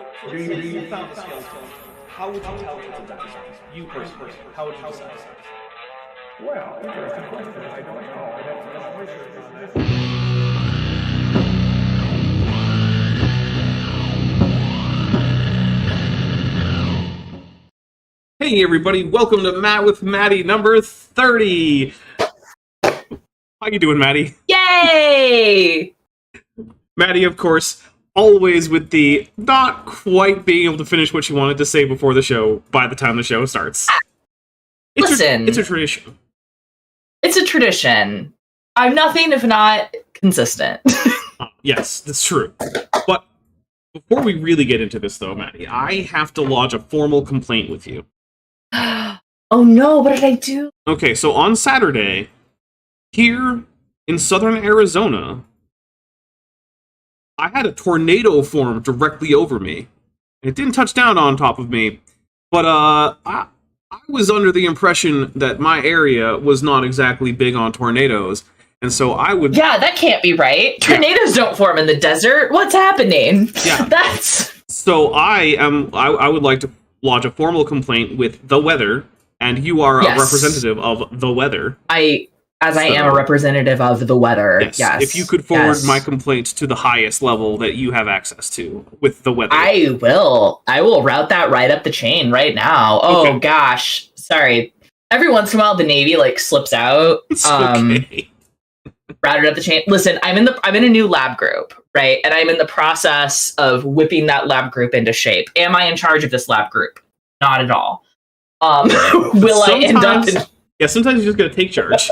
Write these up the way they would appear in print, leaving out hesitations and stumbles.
So you found a skeleton. How would you tell if it's a dinosaur? You personally, how would you decide? Well, interesting question. I don't know. I'd have to do some research on that. Hey everybody, welcome to Matt with Maddie number 30. How you doing, Maddie? Yay! Maddie, of course, always with the not quite being able to finish what she wanted to say before the show by the time the show starts. Listen. It's a tradition. It's a tradition. I'm nothing if not consistent. Yes, that's true. But before we really get into this, though, Maddie, I have to lodge a formal complaint with you. Oh no, what did I do? Okay, so on Saturday, here in southern Arizona, I had a tornado form directly over me. It didn't touch down on top of me, but I was under the impression that my area was not exactly big on tornadoes, and so I would... Yeah, that can't be right. Tornadoes don't form in the desert. What's happening? Yeah. So I would like to lodge a formal complaint with the weather, and you are a representative of the weather. I am a representative of the weather. Yes. If you could forward my complaint to the highest level that you have access to with the weather. I will route that right up the chain right now. Oh gosh. Sorry. Every once in a while the Navy slips out. It's okay. Routed up the chain. Listen, I'm in a new lab group, right? And I'm in the process of whipping that lab group into shape. Am I in charge of this lab group? Not at all. Will I end up in... Yeah, sometimes you just gotta take charge.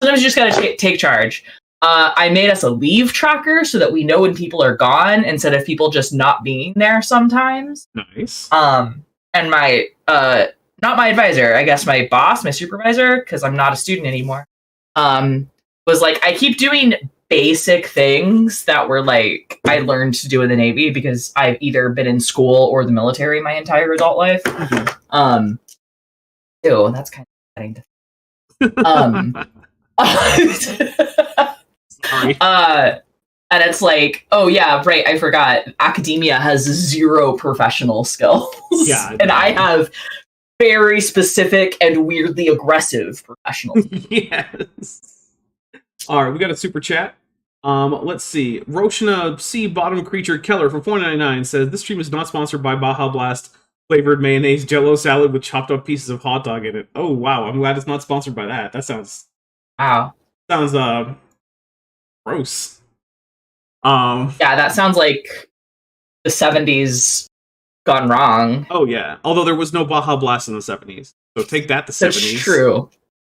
Sometimes you just gotta take charge. I made us a leave tracker so that we know when people are gone instead of people just not being there sometimes. Nice. And my not my advisor, I guess my boss, my supervisor, because I'm not a student anymore, was like, I keep doing basic things that were I learned to do in the Navy because I've either been in school or the military my entire adult life. Mm-hmm. Ew, that's kind of upsetting to Sorry. And it's oh yeah, right, I forgot. Academia has 0 professional skills. Yeah. And I have very specific and weirdly aggressive professional skills. Yes. Alright, we got a super chat. Let's see. Roshna C. Bottom Creature Keller for $4.99 says, this stream is not sponsored by Baja Blast flavored mayonnaise Jello salad with chopped up pieces of hot dog in it. Oh wow, I'm glad it's not sponsored by that. That sounds gross. Yeah, that sounds like the 70s gone wrong. Oh yeah. Although there was no Baja Blast in the 70s. So take that, the 70s. That's true.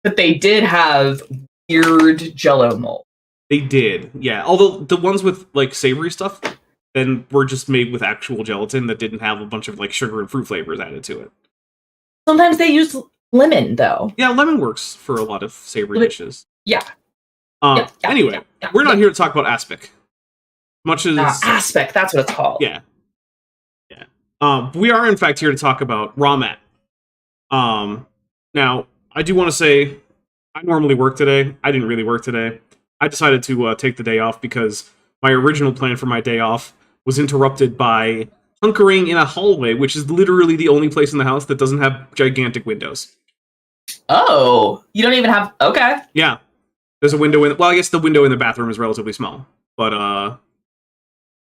But they did have weird Jello mold. They did, yeah. Although the ones with savory stuff then were just made with actual gelatin that didn't have a bunch of sugar and fruit flavors added to it. Sometimes they use lemon though. Yeah, lemon works for a lot of savory dishes. Yeah. Anyway, we're not here to talk about aspic. Much as aspic, that's what it's called. Yeah. Yeah. We are in fact here to talk about raw mat. Now, I do want to say I normally work today. I didn't really work today. I decided to take the day off because my original plan for my day off was interrupted by hunkering in a hallway, which is literally the only place in the house that doesn't have gigantic windows. Oh, you don't even have... Okay. Yeah. There's a window in... Well, I guess the window in the bathroom is relatively small, but...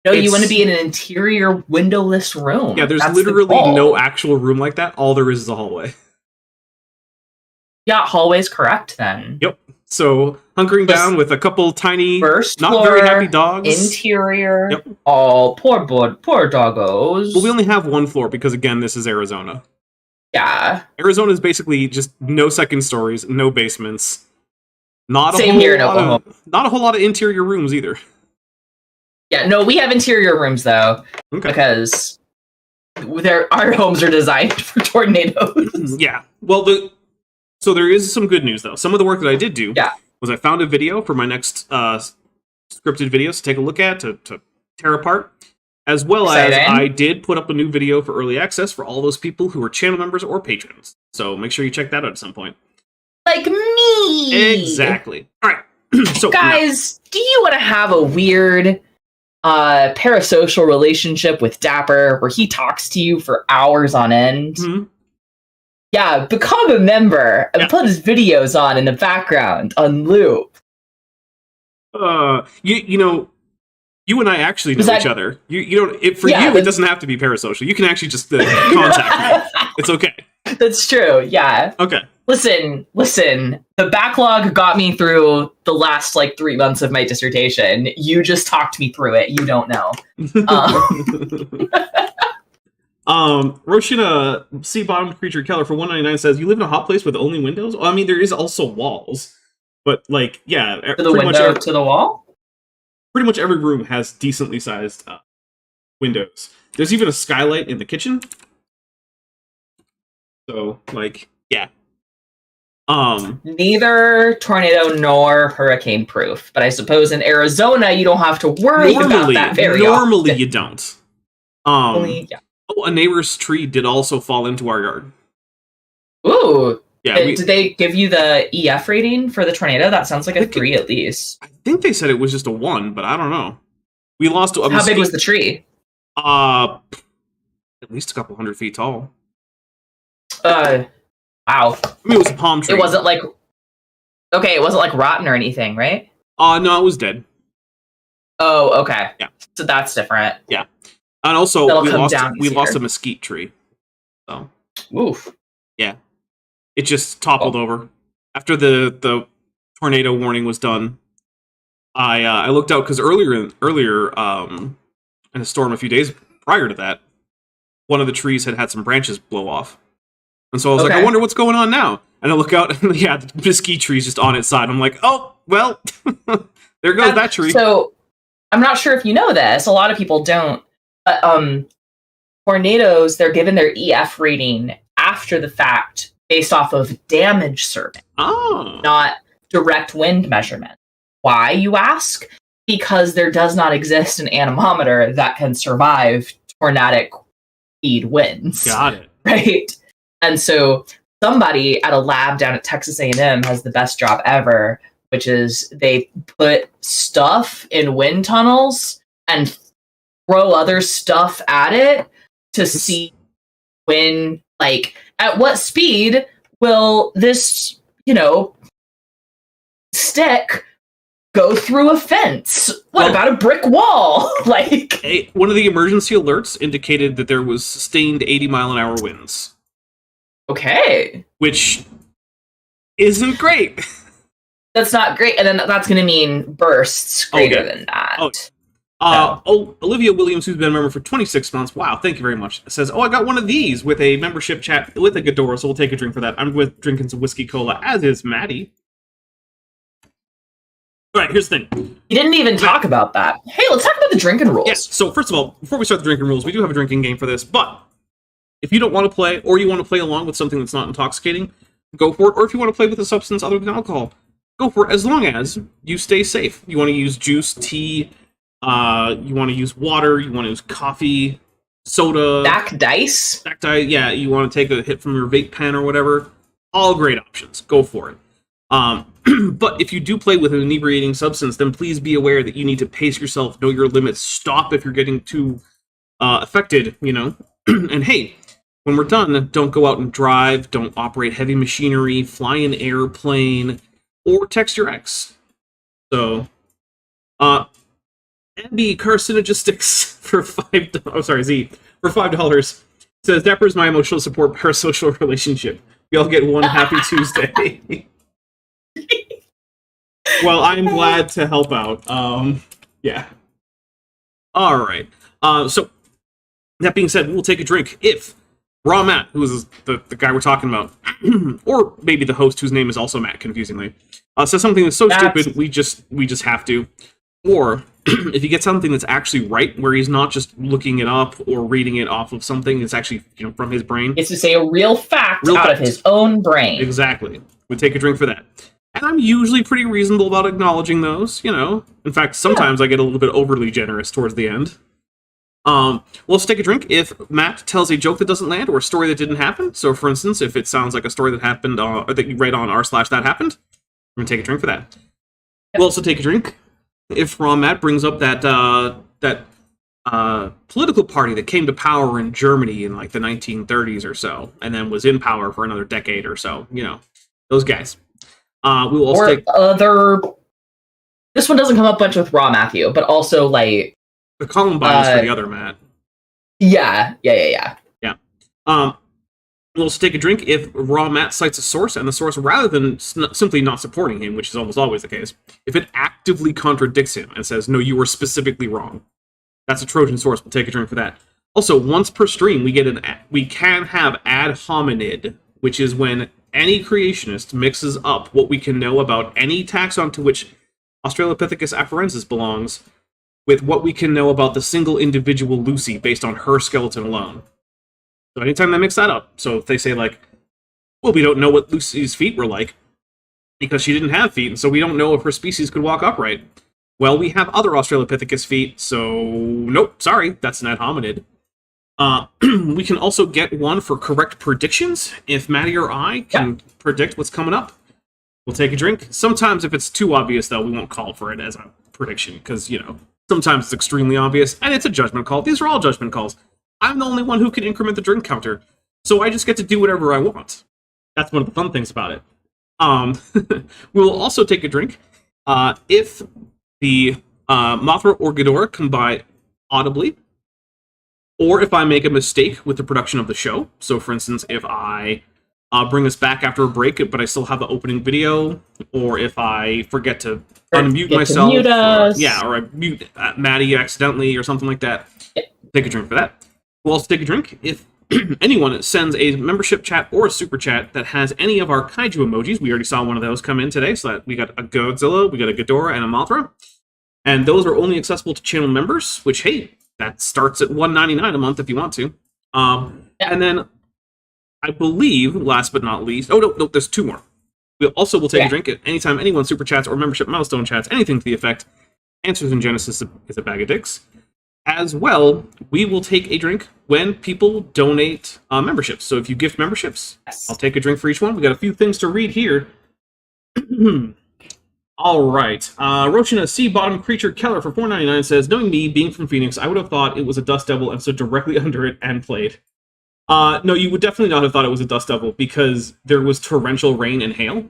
No, you want to be in an interior windowless room. Yeah, there's literally no actual room like that. All there is a hallway. Yeah, hallway's correct then. Yep. So, hunkering down with a couple tiny, first not floor, very happy dogs. Interior. Yep. Oh, poor doggos. Well, we only have one floor because, again, this is Arizona. Yeah. Arizona is basically just no second stories, no basements. Same here in Oklahoma. Not a whole lot of interior rooms either. Yeah, no, we have interior rooms, though. Okay. Because our homes are designed for tornadoes. Yeah. Well, so there is some good news, though. Some of the work that I did do was I found a video for my next scripted videos to take a look at, to tear apart, as well as I did put up a new video for early access for all those people who are channel members or patrons. So make sure you check that out at some point. Like me! Exactly. All right. So guys, do you want to have a weird parasocial relationship with Dapper where he talks to you for hours on end. Mm-hmm. Yeah, become a member and put his videos on in the background on loop. You know, you and I actually know each other. You don't. It doesn't have to be parasocial. You can actually just contact me. It's okay. That's true. Yeah. Okay. Listen. The backlog got me through the last 3 months of my dissertation. You just talked me through it. You don't know. Roshina Sea Bottomed Creature Keller for 199 says, "You live in a hot place with only windows?" Well, I mean, there is also walls, but to the wall. Pretty much every room has decently sized windows. There's even a skylight in the kitchen. So, yeah. Neither tornado nor hurricane proof, but I suppose in Arizona you don't have to worry about that very Normally often. You don't. Yeah. Oh, a neighbor's tree did also fall into our yard. Ooh. Yeah. Did they give you the EF rating for the tornado? That sounds like a 3 at least. I think they said it was just a 1, but I don't know. We lost. How big was the tree? At least a couple 100 feet tall. Wow. I mean, it was a palm tree. It wasn't rotten or anything, right? No, it was dead. Oh, okay. Yeah. So that's different. Yeah. And also, we lost a mesquite tree. So. Oof. Yeah. It just toppled over. After the tornado warning was done, I looked out because earlier in a storm a few days prior to that, one of the trees had some branches blow off. And so I was like, I wonder what's going on now. And I look out, and the mesquite tree's just on its side. I'm like, oh, well, there goes that tree. So, I'm not sure if you know this. A lot of people don't. But tornadoes, they're given their EF rating after the fact based off of damage survey. Oh. Not direct wind measurement. Why, you ask? Because there does not exist an anemometer that can survive tornadic speed winds. Got it. Right? And so somebody at a lab down at Texas A&M has the best job ever, which is they put stuff in wind tunnels and throw other stuff at it to see when, at what speed will this, stick go through a fence? What about a brick wall? One of the emergency alerts indicated that there was sustained 80-mile-an-hour winds. Okay. Which isn't great. That's not great. And then that's going to mean bursts greater than that. Olivia Williams, who's been a member for 26 months, wow, thank you very much, says, I got one of these with a membership chat with a Ghidorah, so we'll take a drink for that. I'm drinking some whiskey cola, as is Maddie. All right, here's the thing. You didn't even talk about that. Hey, let's talk about the drinking rules. Yes, so first of all, before we start the drinking rules, we do have a drinking game for this, but if you don't want to play, or you want to play along with something that's not intoxicating, go for it. Or if you want to play with a substance other than alcohol, go for it, as long as you stay safe. You want to use juice, tea, you want to use water, you want to use coffee, soda. Stack dice? Yeah, you want to take a hit from your vape pen or whatever. All great options. Go for it. But if you do play with an inebriating substance, then please be aware that you need to pace yourself, know your limits, stop if you're getting too affected, And hey, when we're done, don't go out and drive, don't operate heavy machinery, fly an airplane, or text your ex. So, Abby Carcinogistics for Z, for $5 says, Dapper is my emotional support parasocial relationship. We all get one happy Tuesday. Well, I'm glad to help out. Yeah. All right. So, that being said, we'll take a drink if Raw Matt, who is the guy we're talking about, or maybe the host whose name is also Matt, confusingly, says something that's so stupid we just have to. Or if you get something that's actually right, where he's not just looking it up or reading it off of something, it's actually from his brain. It's to say a real fact out of his own brain. Exactly. We take a drink for that. And I'm usually pretty reasonable about acknowledging those, In fact, sometimes I get a little bit overly generous towards the end. Let's take a drink if Matt tells a joke that doesn't land or a story that didn't happen. So, for instance, if it sounds like a story that happened, or that you read on r/that happened, we're going to take a drink for that. We'll also take a drink if Raw Matt brings up that that political party that came to power in Germany in like the 1930s or so, and then was in power for another decade or so. You know, those guys. We will also take other. This one doesn't come up much with Raw Matthew, but also like the Columbine is for the other Matt. Yeah. We'll also take a drink if Raw Matt cites a source, and the source, rather than simply not supporting him, which is almost always the case, if it actively contradicts him and says, no, you were specifically wrong, that's a Trojan source. We'll take a drink for that. Also, once per stream, we can have ad hominid, which is when any creationist mixes up what we can know about any taxon to which Australopithecus afarensis belongs with what we can know about the single individual Lucy based on her skeleton alone. So anytime they mix that up, so if they say like, well, we don't know what Lucy's feet were like because she didn't have feet, and so we don't know if her species could walk upright. Well, we have other Australopithecus feet, so nope, sorry, that's an ad hominid. We can also get one for correct predictions. If Maddie or I can predict what's coming up, we'll take a drink. Sometimes if it's too obvious, though, we won't call for it as a prediction, because, you know, sometimes it's extremely obvious, and it's a judgment call. These are all judgment calls. I'm the only one who can increment the drink counter, so I just get to do whatever I want. That's one of the fun things about it. We'll also take a drink if the Mothra or Ghidorah come by audibly, or if I make a mistake with the production of the show. So, for instance, if I bring us back after a break, but I still have the opening video, or if I forget to unmute myself, or I mute Maddie accidentally, or something like that, take a drink for that. We'll also take a drink if anyone sends a membership chat or a super chat that has any of our kaiju emojis. We already saw one of those come in today, so that we got a Godzilla, we got a Ghidorah, and a Mothra. And those are only accessible to channel members, which, hey, that starts at $1.99 a month if you want to. And then, I believe, last but not least, no, there's two more. We also will take a drink at anytime anyone super chats or membership milestone chats, anything to the effect, Answers in Genesis is a bag of dicks. As well, we will take a drink when people donate memberships. So if you gift memberships, I'll take a drink for each one. We got a few things to read here. All right. Roshina Sea Bottom Creature Keller for $4.99 says, knowing me, being from Phoenix, I would have thought it was a dust devil and stood directly under it and played. No, you would definitely not have thought it was a dust devil because there was torrential rain and hail.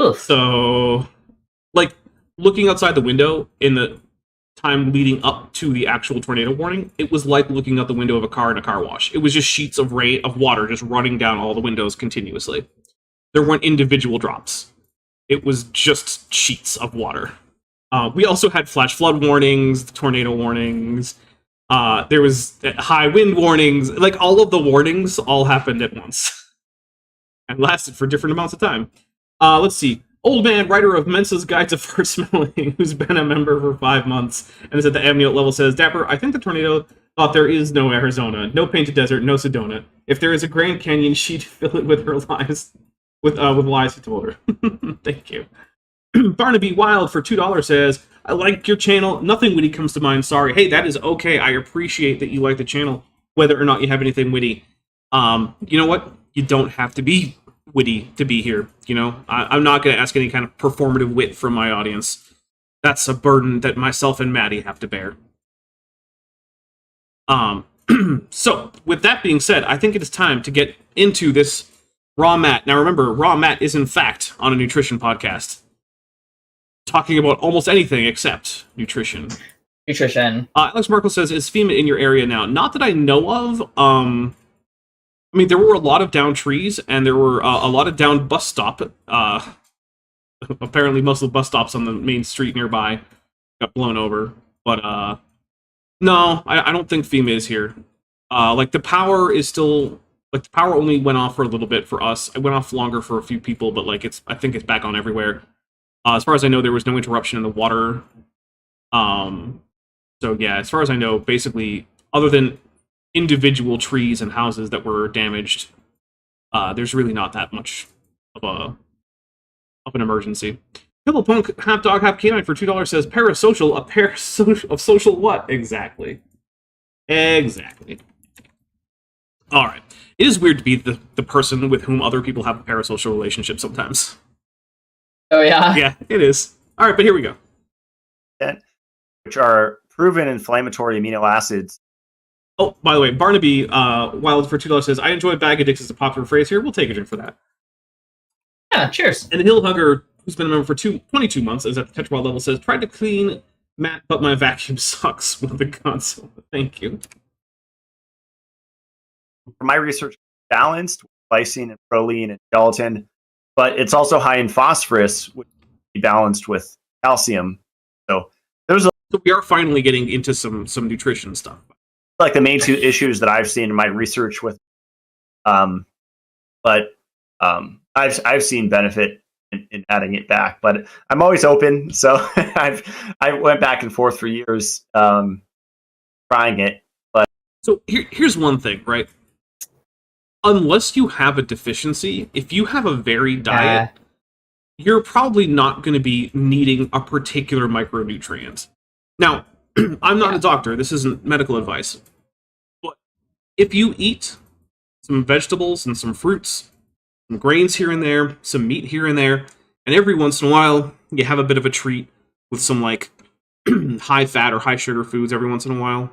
Oof. So, like, looking outside the window in the time leading up to the actual tornado warning, it was like looking out the window of a car in a car wash. It was just sheets of rain, of water just running down all the windows continuously. There weren't individual drops. It was just sheets of water. We also had flash flood warnings, tornado warnings. There was high wind warnings. Like, all of the warnings all happened at once. And lasted for different amounts of time. Let's see. Old man, writer of Mensa's Guide to First Smelling, who's been a member for 5 months, and is at the amniote level, says, Dapper, I think the tornado thought there is no Arizona, no Painted Desert, no Sedona. If there is a Grand Canyon, she'd fill it with her lies, with lies he told her. Thank you. Barnaby Wild for $2 says, I like your channel. Nothing witty comes to mind. Sorry. Hey, that is okay. I appreciate that you like the channel, whether or not you have anything witty. You know what? You don't have to be witty to be here. You know, I'm not going to ask any kind of performative wit from my audience. That's a burden that myself and Maddie have to bear. So, with that being said, I think it is time to get into this Raw Matt. Now remember, Raw Matt is in fact on a nutrition podcast, talking about almost anything except nutrition. Alex Markle says, is FEMA in your area now? Not that I know of. I mean, there were a lot of down trees, and there were a lot of down bus stop. Apparently, most of the bus stops on the main street nearby got blown over. But, no, I don't think FEMA is here. Like, the power is still... Like, the power only went off for a little bit for us. It went off longer for a few people, but, like, I think it's back on everywhere. As far as I know, there was no interruption in the water. So, yeah, as far as I know, basically, other than individual trees and houses that were damaged, there's really not that much of an emergency. Pillow Punk, half dog, half canine for $2 says, Parasocial, a pair of social what? Exactly. Alright. It is weird to be the person with whom other people have a parasocial relationship sometimes. Oh, yeah? Yeah, it is. Alright, but here we go. Which are proven inflammatory amino acids. Oh, by the way, Barnaby Wild for $2 says, I enjoy bag of dicks as a popular phrase here. We'll take a drink for that. Yeah, cheers. And Hill Hugger, who's been a member for 22 months, is at the Tetrwild level, says, tried to clean Matt, but my vacuum sucks with the console. Thank you. For my research, balanced with lysine and proline and gelatin, but it's also high in phosphorus, which is balanced with calcium. So there's So we are finally getting into some nutrition stuff. like the main two issues that I've seen in my research with, but I've seen benefit in adding it back, but I'm always open. So I went back and forth for years trying it. But so here's one thing, right? Unless you have a deficiency, if you have a varied diet, you're probably not going to be needing a particular micronutrient. Now, I'm not a doctor. This isn't medical advice. But if you eat some vegetables and some fruits, some grains here and there, some meat here and there, and every once in a while you have a bit of a treat with some like high fat or high sugar foods every once in a while,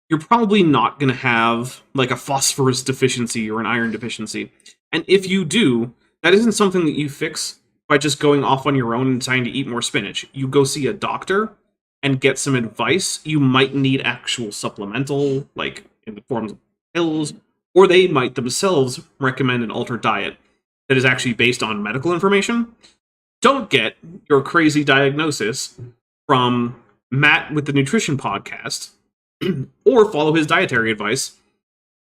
you're probably not going to have like a phosphorus deficiency or an iron deficiency. And if you do, that isn't something that you fix by just going off on your own and deciding to eat more spinach. You go see a doctor and get some advice. You might need actual supplemental, like in the forms of pills, or they might themselves recommend an altered diet that is actually based on medical information. Don't get your crazy diagnosis from Matt with the Nutrition Podcast, or follow his dietary advice,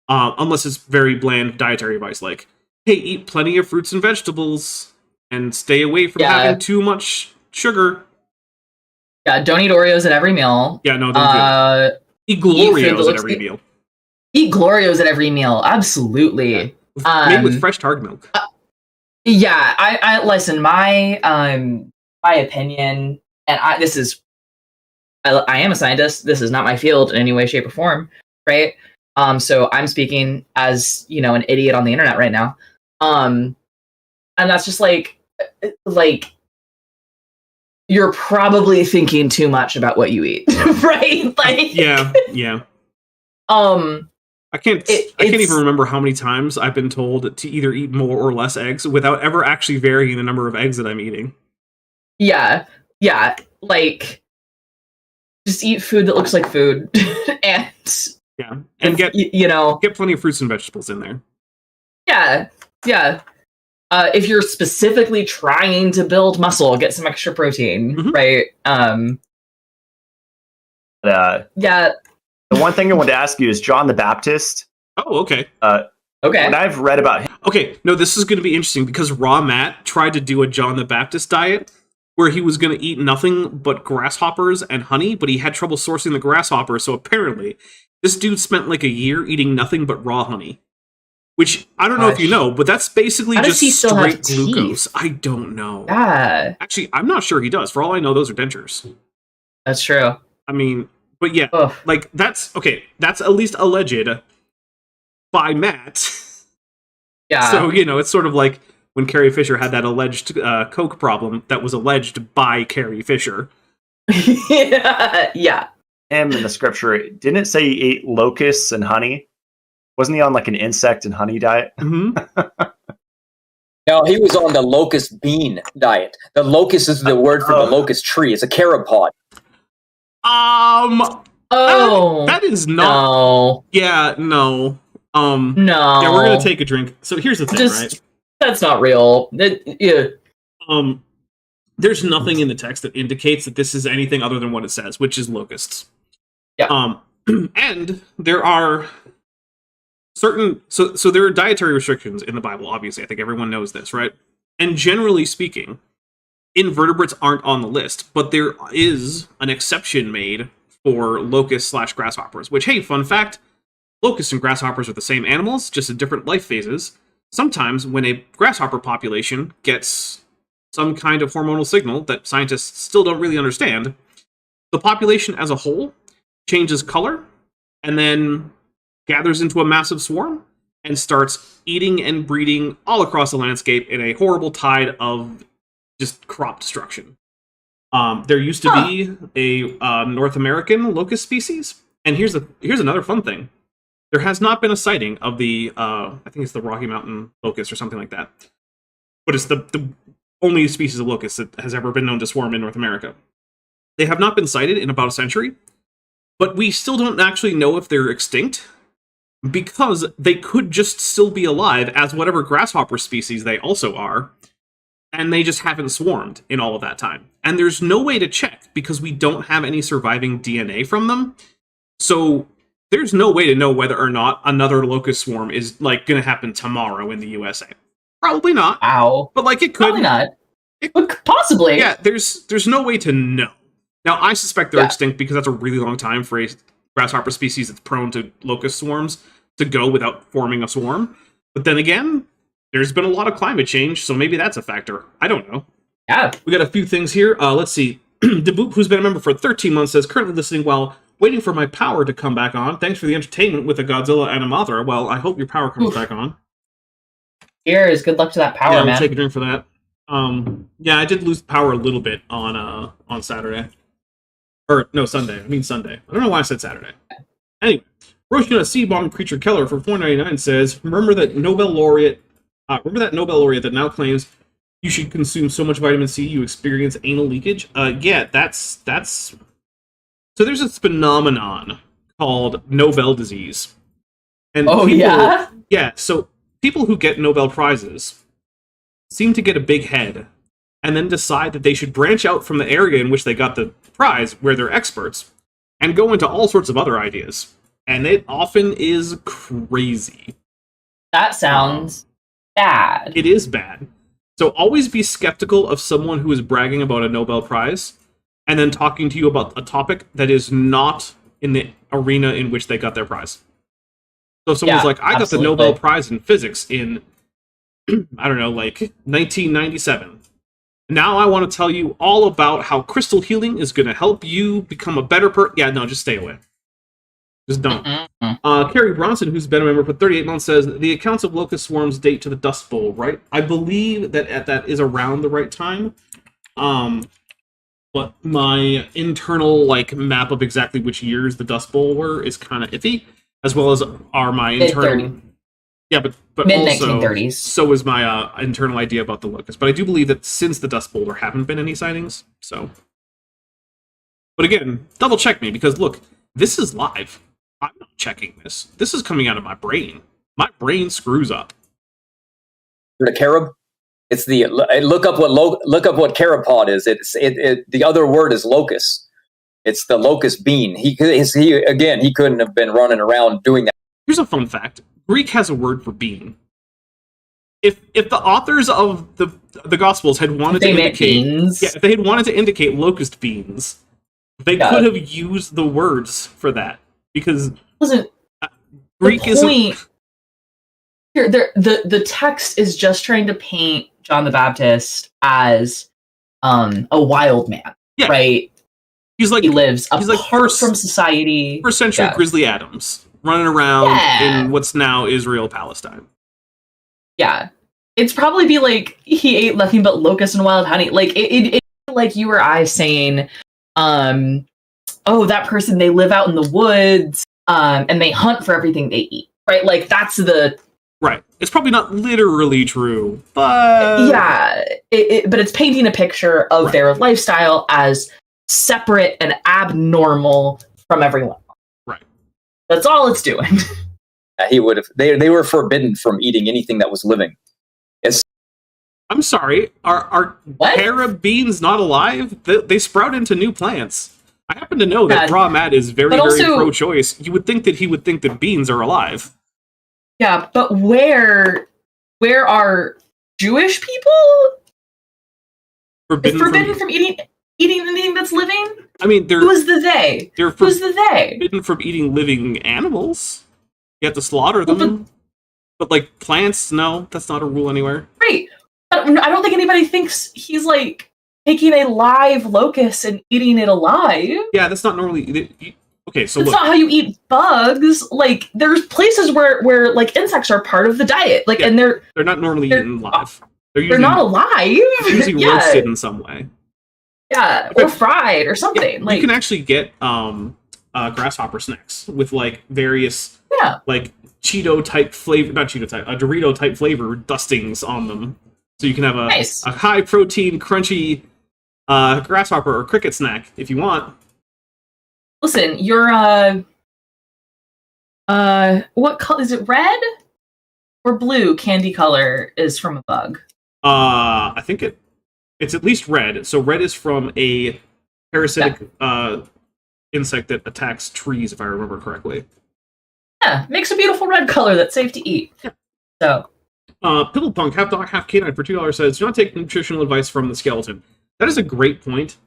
unless it's very bland dietary advice, like, hey, eat plenty of fruits and vegetables, and stay away from having too much sugar. Yeah, don't eat Oreos at every meal. Yeah, no, don't do it. Eat Glorios at every meal. Eat Glorios at every meal, absolutely. Made with fresh tart milk. Yeah, I listen, my opinion, and I am a scientist. This is not my field in any way, shape, or form, right? So I'm speaking as, an idiot on the internet right now. And that's just like you're probably thinking too much about what you eat, right? Like, yeah. I can't even remember how many times I've been told to either eat more or less eggs without ever actually varying the number of eggs that I'm eating. Yeah, like, just eat food that looks like food, and get plenty of fruits and vegetables in there. Yeah. If you're specifically trying to build muscle, get some extra protein, right? The one thing I wanted to ask you is John the Baptist. Oh, okay. Okay. What I've read about him. Okay, no, this is going to be interesting because Raw Matt tried to do a John the Baptist diet where he was going to eat nothing but grasshoppers and honey, but he had trouble sourcing the grasshoppers, so apparently this dude spent like a year eating nothing but raw honey. Which, I don't know if you know, but that's basically just straight glucose. I don't know. Yeah. Actually, I'm not sure he does. For all I know, those are dentures. That's true. I mean, but yeah, like, that's at least alleged by Matt. Yeah. So, it's sort of like when Carrie Fisher had that alleged coke problem that was alleged by Carrie Fisher. Yeah. Him in the scripture, didn't it say he ate locusts and honey? Wasn't he on like an insect and honey diet? No, he was on the locust bean diet. The locust is the word for the locust tree. It's a carob pod. That is not. No. Yeah, no. No. Yeah, we're gonna take a drink. So here's the thing, right? That's not real. There's nothing in the text that indicates that this is anything other than what it says, which is locusts. Yeah. And there are certain so there are dietary restrictions in the Bible, obviously. I think everyone knows this, right? And generally speaking, invertebrates aren't on the list, but there is an exception made for locusts/grasshoppers, which, hey, fun fact, locusts and grasshoppers are the same animals, just in different life phases. Sometimes when a grasshopper population gets some kind of hormonal signal that scientists still don't really understand, the population as a whole changes color and then gathers into a massive swarm and starts eating and breeding all across the landscape in a horrible tide of just crop destruction. There used to be a North American locust species, and here's another fun thing. There has not been a sighting of the I think it's the Rocky Mountain locust or something like that, but it's the only species of locust that has ever been known to swarm in North America. They have not been sighted in about a century, but we still don't actually know if they're extinct, because they could just still be alive as whatever grasshopper species they also are, and they just haven't swarmed in all of that time. And there's no way to check because we don't have any surviving DNA from them. So there's no way to know whether or not another locust swarm is like going to happen tomorrow in the USA. Probably not. Wow. But like it could. Probably not. Possibly. Yeah, there's no way to know. Now, I suspect they're extinct because that's a really long time for a grasshopper species that's prone to locust swarms to go without forming a swarm. But then again, there's been a lot of climate change, so maybe that's a factor. I don't know. Yeah. We got a few things here. Let's see. Debunking, who's been a member for 13 months, says, currently listening while waiting for my power to come back on. Thanks for the entertainment with a Godzilla and a Mothra. Well, I hope your power comes back on. Cheers. Good luck to that power, yeah, man. We'll take a drink for that. Yeah, I did lose power a little bit on Saturday. Or, no, Sunday. I mean Sunday. I don't know why I said Saturday. Anyway, Roshina C-Bomb Creature Keller for $4.99 says, remember that Nobel laureate that now claims you should consume so much vitamin C you experience anal leakage? Yeah, that's... So there's this phenomenon called Nobel disease. And Yeah, so people who get Nobel Prizes seem to get a big head and then decide that they should branch out from the area in which they got the prize, where they're experts, and go into all sorts of other ideas. And it often is crazy. That sounds bad. It is bad. So always be skeptical of someone who is bragging about a Nobel Prize and then talking to you about a topic that is not in the arena in which they got their prize. So if someone's like, I got the Nobel Prize in physics in, I don't know, like 1997. Now I want to tell you all about how crystal healing is going to help you become a better person. Yeah, no, just stay away. Just don't. Carrie Bronson, who's been a member for 38 months, says, the accounts of locust swarms date to the Dust Bowl, right? I believe that is around the right time. But my internal map of exactly which years the Dust Bowl were is kind of iffy, as well as are my internal... Yeah, but mid-1930s. So is my internal idea about the locust. But I do believe that since the Dust Bowl, there haven't been any sightings. So, but again, double check me, because look, this is live. I'm not checking this. This is coming out of my brain. My brain screws up. The carob. It's the look up what caropod is. The other word is locust. It's the locust bean. He couldn't have been running around doing that. Here's a fun fact. Greek has a word for bean. If the authors of the Gospels had wanted to indicate if they had wanted to indicate locust beans, they could have used the words for that, because Greek isn't. Here, the text is just trying to paint John the Baptist as a wild man, right? He lives apart from society. First century Grizzly Adams, running around in what's now Israel, Palestine. Yeah. It's probably be like, he ate nothing but locusts and wild honey. Like, it like you or I saying, oh, that person, they live out in the woods, and they hunt for everything they eat, right? Like, that's the... Right. It's probably not literally true, but... Yeah, but it's painting a picture of their lifestyle as separate and abnormal from everyone. Right. That's all it's doing. He would have. They were forbidden from eating anything that was living. I'm sorry. Are carob beans not alive? They sprout into new plants. I happen to know that Raw Matt is very pro-choice. You would think that he would think that beans are alive. Yeah, but where are Jewish people forbidden from eating anything that's living? I mean, who's the they? Who's the they? Forbidden from eating living animals. You have to slaughter them. But like plants, no, that's not a rule anywhere. Right. But I don't think anybody thinks he's like taking a live locust and eating it alive. Yeah, that's not normally... Okay, so that's not how you eat bugs. Like, there's places where like insects are part of the diet. Like, and they're not normally eaten live. They're not alive. They're usually roasted in some way. Yeah, or fried or something. You Like can actually get grasshopper snacks with like various like Cheeto type flavor, not Cheeto type, Dorito type flavor dustings on them. So you can have a high protein, crunchy grasshopper or cricket snack if you want. Listen, your what color is it? Red or blue candy color is from a bug. I think it's at least red. So red is from a parasitic insect that attacks trees, if I remember correctly. Yeah, makes a beautiful red color that's safe to eat. Yeah. So, Piddlepunk, half dog, half canine for $2 says, do not take nutritional advice from the skeleton. That is a great point.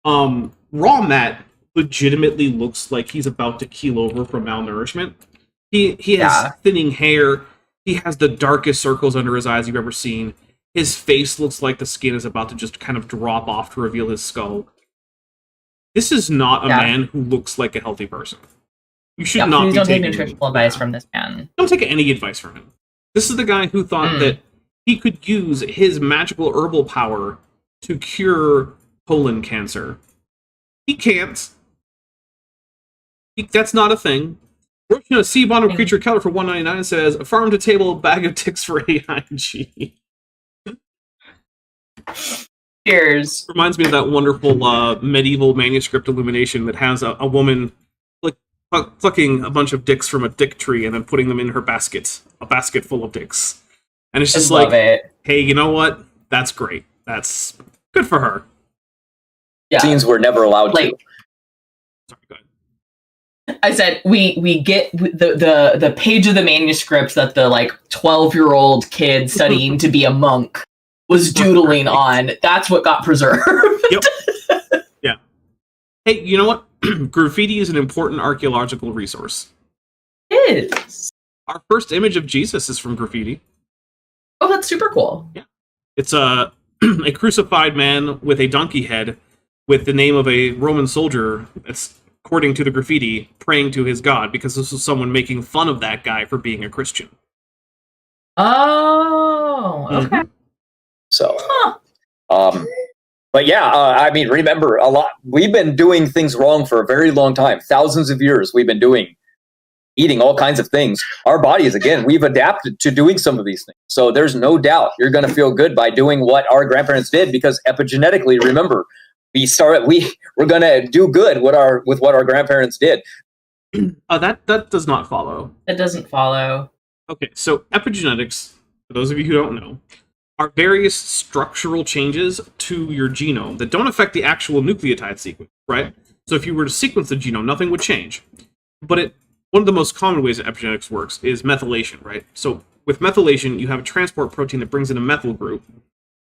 Raw Matt legitimately looks like he's about to keel over from malnourishment. He has thinning hair. He has the darkest circles under his eyes you've ever seen. His face looks like the skin is about to just kind of drop off to reveal his skull. This is not a man who looks like a healthy person. You should not please be don't taking take nutritional advice from this man. Don't take any advice from him. This is the guy who thought that he could use his magical herbal power to cure colon cancer. He can't. That's not a thing. Working a sea bottom creature Keller for $1.99 says, a farm to table bag of ticks for AIG. Cheers. Reminds me of that wonderful medieval manuscript illumination that has a woman plucking a bunch of dicks from a dick tree and then putting them in her basket, a basket full of dicks. And it's just like, hey, you know what? That's great. That's good for her. Yeah. Scenes were never allowed to. Sorry, go ahead. I said we get the page of the manuscript that the 12-year-old kid studying to be a monk was doodling on. That's what got preserved. Yep. Yeah. Hey, you know what? Graffiti is an important archaeological resource. It is. Our first image of Jesus is from graffiti. Oh, that's super cool. Yeah. It's a crucified man with a donkey head with the name of a Roman soldier that's, according to the graffiti, praying to his god, because this was someone making fun of that guy for being a Christian. Oh, okay. Mm-hmm. So, but yeah, I mean, remember, a lot. We've been doing things wrong for a very long time. Thousands of years we've been eating all kinds of things. Our bodies, again, we've adapted to doing some of these things. So there's no doubt you're going to feel good by doing what our grandparents did, because epigenetically, remember, we're going to do good with what our grandparents did. That does not follow. It doesn't follow. Okay, so epigenetics, for those of you who don't know, are various structural changes to your genome that don't affect the actual nucleotide sequence, right? So if you were to sequence the genome, nothing would change. But one of the most common ways that epigenetics works is methylation, right? So with methylation, you have a transport protein that brings in a methyl group,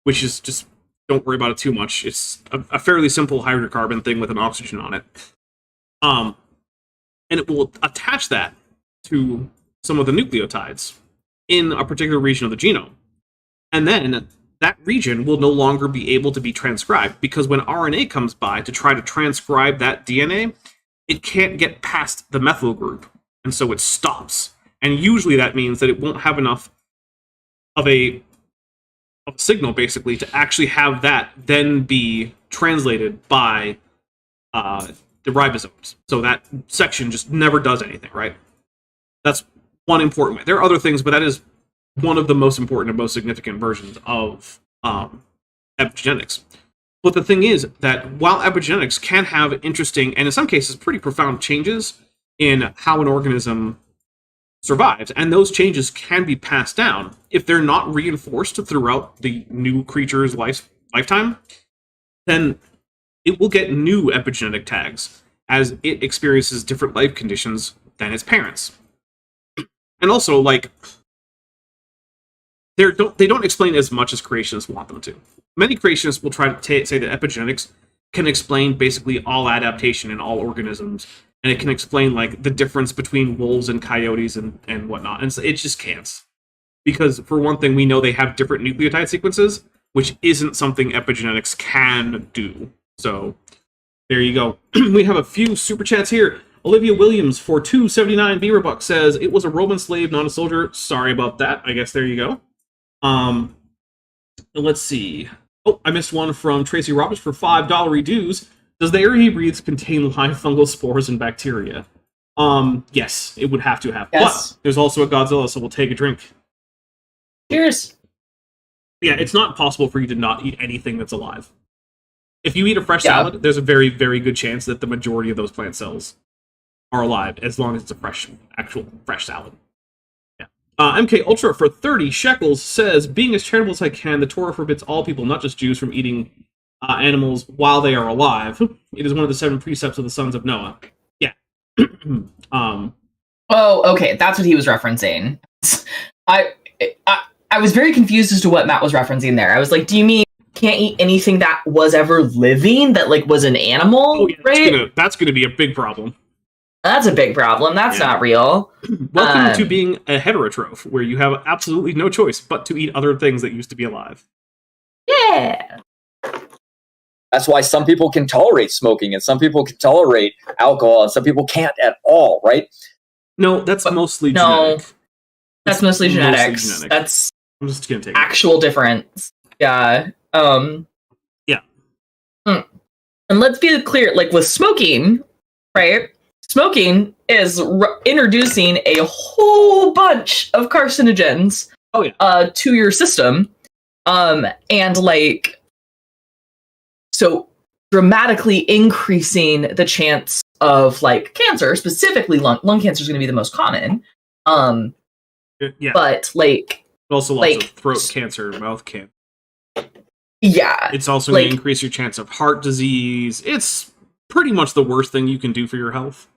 which is just, don't worry about it too much. It's a fairly simple hydrocarbon thing with an oxygen on it. And it will attach that to some of the nucleotides in a particular region of the genome. And then that region will no longer be able to be transcribed, because when RNA comes by to try to transcribe that DNA, it can't get past the methyl group, and so it stops. And usually that means that it won't have enough of a signal, basically, to actually have that then be translated by the ribosomes. So that section just never does anything, right? That's one important way. There are other things, but that is one of the most important and most significant versions of epigenetics. But the thing is that while epigenetics can have interesting, and in some cases pretty profound, changes in how an organism survives, and those changes can be passed down, if they're not reinforced throughout the new creature's lifetime, then it will get new epigenetic tags as it experiences different life conditions than its parents. And also, they don't explain as much as creationists want them to. Many creationists will try to say that epigenetics can explain basically all adaptation in all organisms, and it can explain the difference between wolves and coyotes and whatnot. And it just can't. Because for one thing, we know they have different nucleotide sequences, which isn't something epigenetics can do. So there you go. We have a few super chats here. Olivia Williams for $2.79 Beaverbuck says, it was a Roman slave, not a soldier. Sorry about that. I guess there you go. Let's see. Oh, I missed one from Tracy Roberts for $5 dues. Does the air he breathes contain live fungal spores and bacteria? Yes, it would have to have. Yes. But there's also a Godzilla, so we'll take a drink. Cheers. Yeah, it's not possible for you to not eat anything that's alive. If you eat a fresh salad, there's a very, very good chance that the majority of those plant cells are alive, as long as it's a actual fresh salad. Yeah. MK Ultra for 30 shekels says, being as charitable as I can, the Torah forbids all people, not just Jews, from eating animals while they are alive. It is one of the 7 precepts of the sons of Noah. Yeah. Oh, okay, that's what he was referencing. I was very confused as to what Matt was referencing there. I was like, do you mean can't eat anything that was ever living, that like was an animal? Oh, yeah, right? That's gonna be a big problem. That's a big problem. That's not real. Welcome to being a heterotroph, where you have absolutely no choice but to eat other things that used to be alive. Yeah. That's why some people can tolerate smoking and some people can tolerate alcohol and some people can't at all, right? No, that's mostly genetic. That's mostly genetics. That's I'm just gonna take actual difference. Yeah. Yeah. And let's be clear, like with smoking, right? Smoking is introducing a whole bunch of carcinogens to your system. And like, so dramatically increasing the chance of like cancer, specifically lung cancer is going to be the most common. But like, also lots of throat cancer, mouth cancer. Yeah. It's also going to increase your chance of heart disease. It's pretty much the worst thing you can do for your health.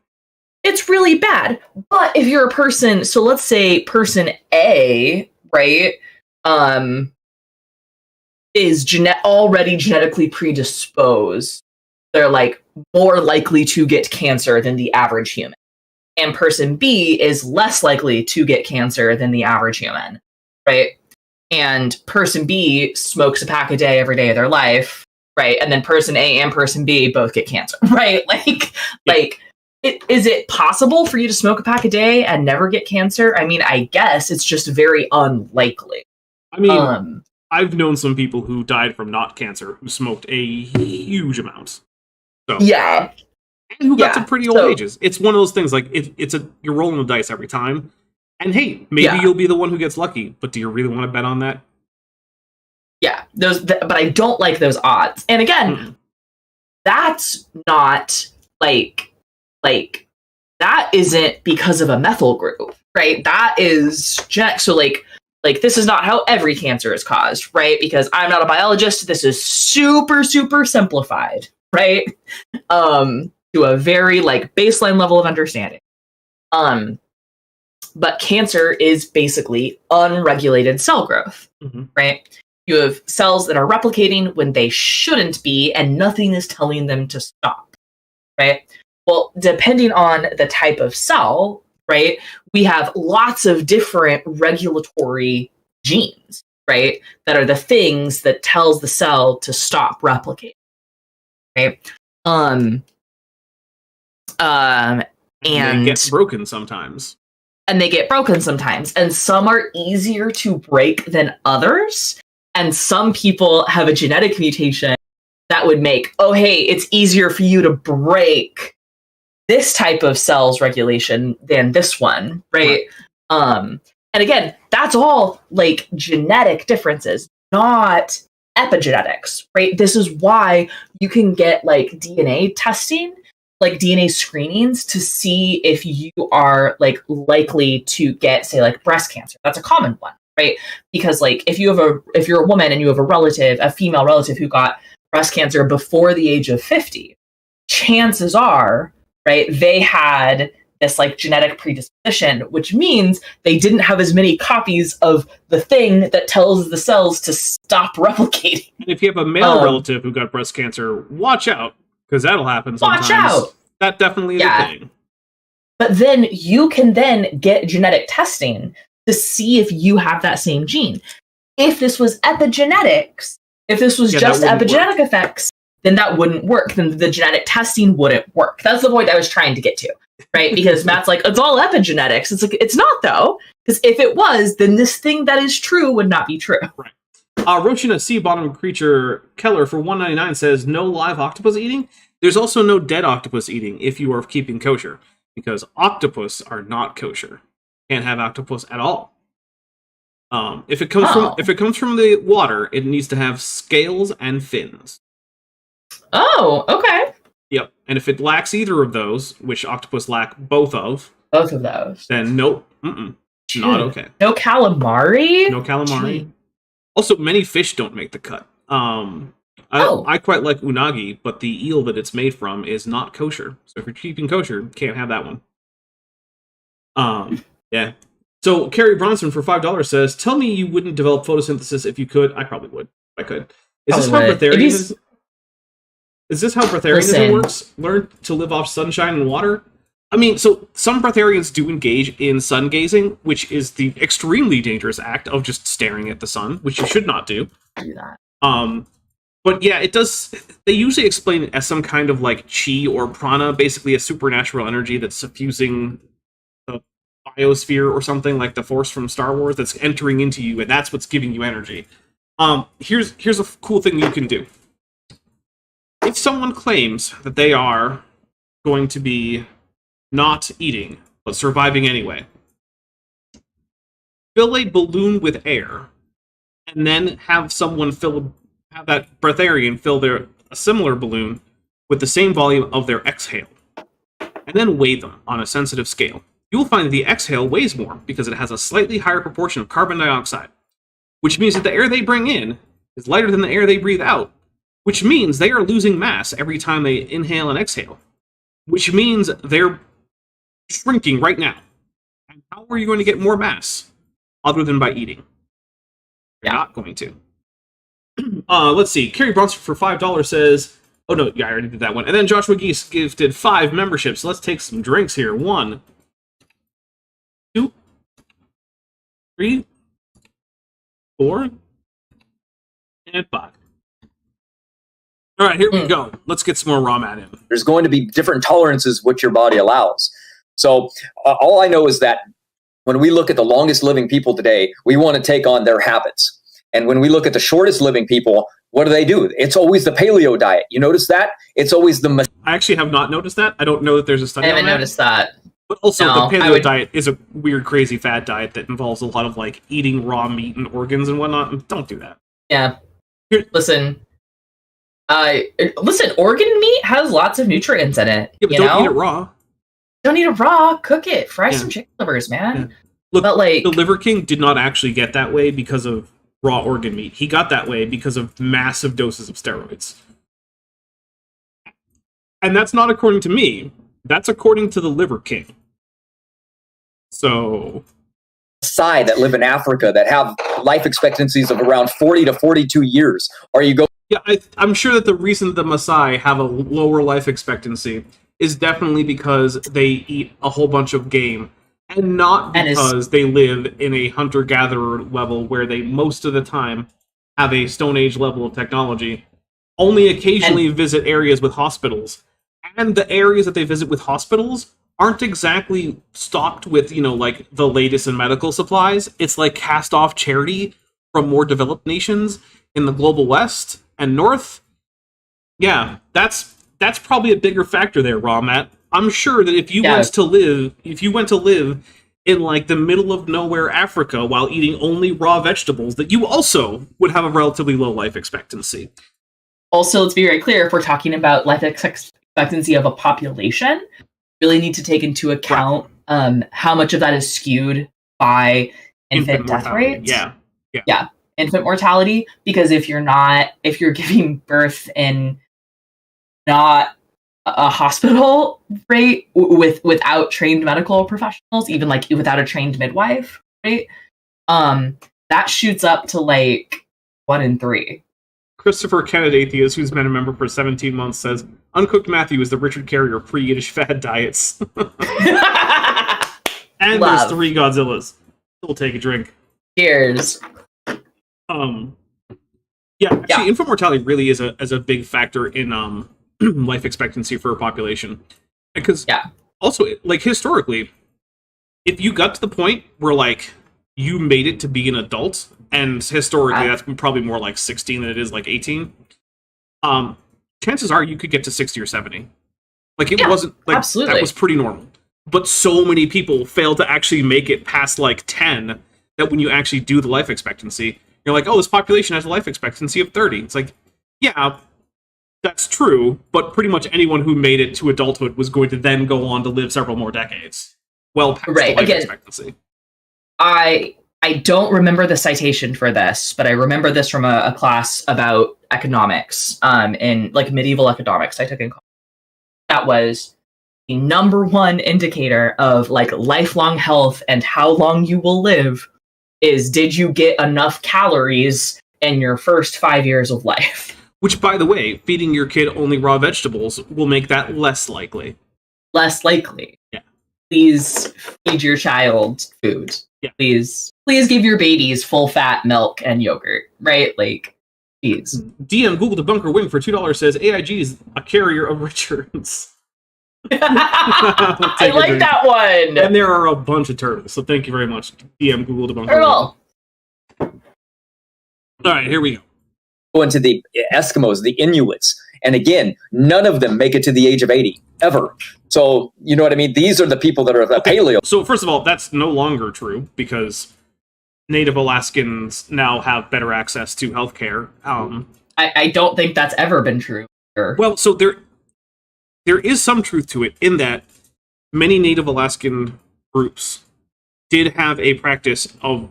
It's really bad. But if you're a person, so let's say person A, right, is already genetically predisposed, they're like more likely to get cancer than the average human. And person B is less likely to get cancer than the average human, right? And person B smokes a pack a day every day of their life, right? And then person A and person B both get cancer, right? Is it possible for you to smoke a pack a day and never get cancer? I mean, I guess it's just very unlikely. I mean, I've known some people who died from not cancer who smoked a huge amount. So, yeah. And who got to pretty old ages. It's one of those things, like, you're rolling the dice every time. And hey, maybe you'll be the one who gets lucky, but do you really want to bet on that? Yeah, but I don't like those odds. And again, that's not like that isn't because of a methyl group, right? That is genetic. So like this is not how every cancer is caused, right? Because I'm not a biologist. This is super, super simplified, right? To a very like baseline level of understanding. But cancer is basically unregulated cell growth, right? You have cells that are replicating when they shouldn't be, and nothing is telling them to stop, right? Well, depending on the type of cell, right, we have lots of different regulatory genes, right, that are the things that tells the cell to stop replicating, right? And they get broken sometimes. And they get broken sometimes. And some are easier to break than others. And some people have a genetic mutation that would make, oh, hey, it's easier for you to break this type of cells regulation than this one, right? And again, that's all like genetic differences, not epigenetics, right? This is why you can get like DNA testing, like DNA screenings to see if you are like likely to get, say, like breast cancer. That's a common one, right? Because like if you're a woman and you have a female relative who got breast cancer before the age of 50, chances are, right, they had this like genetic predisposition, which means they didn't have as many copies of the thing that tells the cells to stop replicating. And if you have a male relative who got breast cancer, watch out. Because that'll happen sometimes. Watch out! That definitely is a thing. But then you can then get genetic testing to see if you have that same gene. If this was epigenetics, if this was just epigenetic effects, then that wouldn't work. Then the genetic testing wouldn't work. That's the point I was trying to get to, right? Because Matt's like, it's all epigenetics. It's like, it's not though. Because if it was, then this thing that is true would not be true. Right. Roshina Sea Bottom Creature Keller for $1.99 says no live octopus eating. There's also no dead octopus eating if you are keeping kosher, because octopus are not kosher. Can't have octopus at all. If it comes from the water, it needs to have scales and fins. Oh, okay. Yep. And if it lacks either of those, which octopus lack both of those, then nope. Not okay. No calamari? No calamari. Gee. Also, many fish don't make the cut. I quite like unagi, but the eel that it's made from is not kosher. So if you're keeping kosher, can't have that one. Yeah. So Carrie Bronson for $5 says, "Tell me you wouldn't develop photosynthesis if you could." I probably would. I could. Is this how breatharianism? Is this how breatharianism works? Learn to live off sunshine and water. I mean, so some breatharians do engage in sun gazing, which is the extremely dangerous act of just staring at the sun, which you should not do. Do that. But yeah, it does. They usually explain it as some kind of like chi or prana, basically a supernatural energy that's suffusing the biosphere or something, like the Force from Star Wars that's entering into you, and that's what's giving you energy. Here's a cool thing you can do. If someone claims that they are going to be not eating, but surviving anyway, fill a balloon with air, and then have someone have that breatharian fill a similar balloon with the same volume of their exhale, and then weigh them on a sensitive scale. You will find that the exhale weighs more because it has a slightly higher proportion of carbon dioxide, which means that the air they bring in is lighter than the air they breathe out, which means they are losing mass every time they inhale and exhale, which means they're shrinking right now. And how are you going to get more mass other than by eating? You're not going to. Let's see. Carrie Bronson for $5 says, oh no, yeah, I already did that one. And then Joshua Geese gifted 5 memberships. Let's take some drinks here. 1, 2, 3, 4, and 5. All right, here we go. Let's get some more raw mat in. There's going to be different tolerances which your body allows. So all I know is that when we look at the longest living people today, we want to take on their habits. And when we look at the shortest living people, what do? It's always the paleo diet. You notice that? It's always the... I actually have not noticed that. I don't know that there's a study on that. I haven't noticed that. But also, the paleo diet is a weird, crazy fad diet that involves a lot of, like, eating raw meat and organs and whatnot. Don't do that. Yeah. Listen, organ meat has lots of nutrients in it. Yeah, but don't eat it raw. Don't eat it raw. Cook it. Fry some chicken livers, man. Yeah. Look, but like, the Liver King did not actually get that way because of raw organ meat. He got that way because of massive doses of steroids. And that's not according to me. That's according to the Liver King. So... Maasai that live in Africa that have life expectancies of around 40 to 42 years. Are you going... Yeah, I'm sure that the reason the Maasai have a lower life expectancy is definitely because they eat a whole bunch of game, and not because they live in a hunter-gatherer level where they most of the time have a Stone Age level of technology, only occasionally visit areas with hospitals. And the areas that they visit with hospitals aren't exactly stocked with, like, the latest in medical supplies. It's like cast-off charity from more developed nations in the global west and north. Yeah, that's probably a bigger factor there, Raw Matt. I'm sure that if you went to live in like the middle of nowhere Africa while eating only raw vegetables, that you also would have a relatively low life expectancy. Also, let's be very clear, if we're talking about life expectancy of a population, really need to take into account how much of that is skewed by infant death rates. Yeah. Infant mortality, because if you're giving birth in not a hospital rate without trained medical professionals, even like without a trained midwife, right? That shoots up to like 1 in 3. Christopher Kennedy, who's been a member for 17 months, says Uncooked Matthew is the Richard Carrier pre-Yiddish fad diets. And there's 3 Godzillas. We'll take a drink. Cheers. Infant mortality really is a big factor in life expectancy for a population, because also, like, historically, if you got to the point where like you made it to be an adult, and historically that's probably more like 16 than it is like 18, chances are you could get to 60 or 70. Like, it wasn't, like, absolutely. that was pretty normal. But so many people fail to actually make it past, like, 10, that when you actually do the life expectancy, you're like, oh, this population has a life expectancy of 30. It's like, yeah, that's true, but pretty much anyone who made it to adulthood was going to then go on to live several more decades. Well past the life expectancy. I don't remember the citation for this, but I remember this from a class about economics, in like medieval economics I took in college. That was the number one indicator of like lifelong health and how long you will live is, did you get enough calories in your first 5 years of life? Which, by the way, feeding your kid only raw vegetables will make that less likely. Less likely. Yeah. Please feed your child food. Yeah. Please give your babies full fat milk and yogurt, right? Like, please. DM Google Debunker Wing for $2 says AIG is a carrier of insurance. I like that one. And there are a bunch of turtles, so thank you very much, DM Google Debunker. Turtle. All right, here we go. Go into the Eskimos, the Inuits, and again, none of them make it to the age of 80 ever. So you know what I mean. These are the people that are the paleo. So first of all, that's no longer true because Native Alaskans now have better access to healthcare. I don't think that's ever been true. Well, so there is some truth to it in that many Native Alaskan groups did have a practice of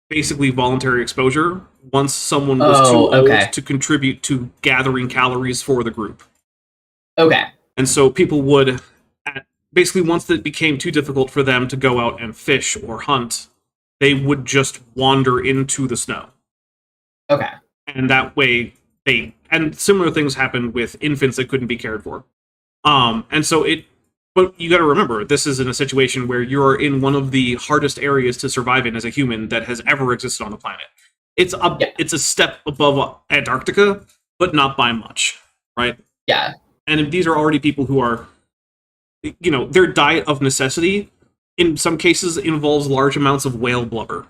basically voluntary exposure once someone was too old to contribute to gathering calories for the group. Okay. And so people would, basically once it became too difficult for them to go out and fish or hunt, they would just wander into the snow. Okay. And that way and similar things happened with infants that couldn't be cared for. But you got to remember, this is in a situation where you're in one of the hardest areas to survive in as a human that has ever existed on the planet. It's a step above Antarctica, but not by much, right? Yeah. And these are already people who are, their diet of necessity, in some cases, involves large amounts of whale blubber.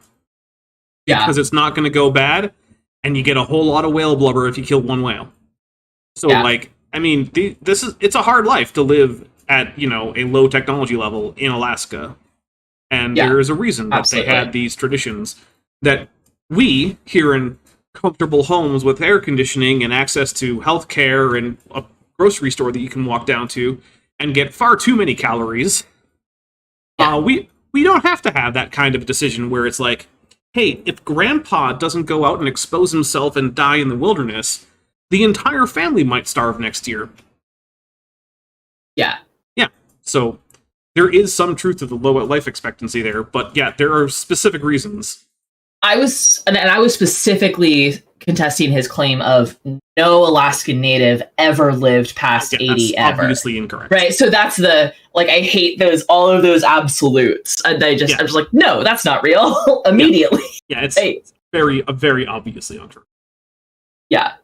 Yeah. Because it's not going to go bad, and you get a whole lot of whale blubber if you kill one whale. So, it's a hard life to live at, a low technology level in Alaska. And there is a reason that they had these traditions that we, here in comfortable homes with air conditioning and access to health care and a grocery store that you can walk down to and get far too many calories, we don't have to have that kind of decision where it's like, hey, if grandpa doesn't go out and expose himself and die in the wilderness, the entire family might starve next year. Yeah. Yeah. So there is some truth to the low life expectancy there, but yeah, there are specific reasons. I was specifically contesting his claim of no Alaskan Native ever lived past 80 that's ever. Obviously incorrect. Right. So that's I hate all of those absolutes. And I was like, no, that's not real. Immediately. Yeah, it's very obviously untrue. Yeah.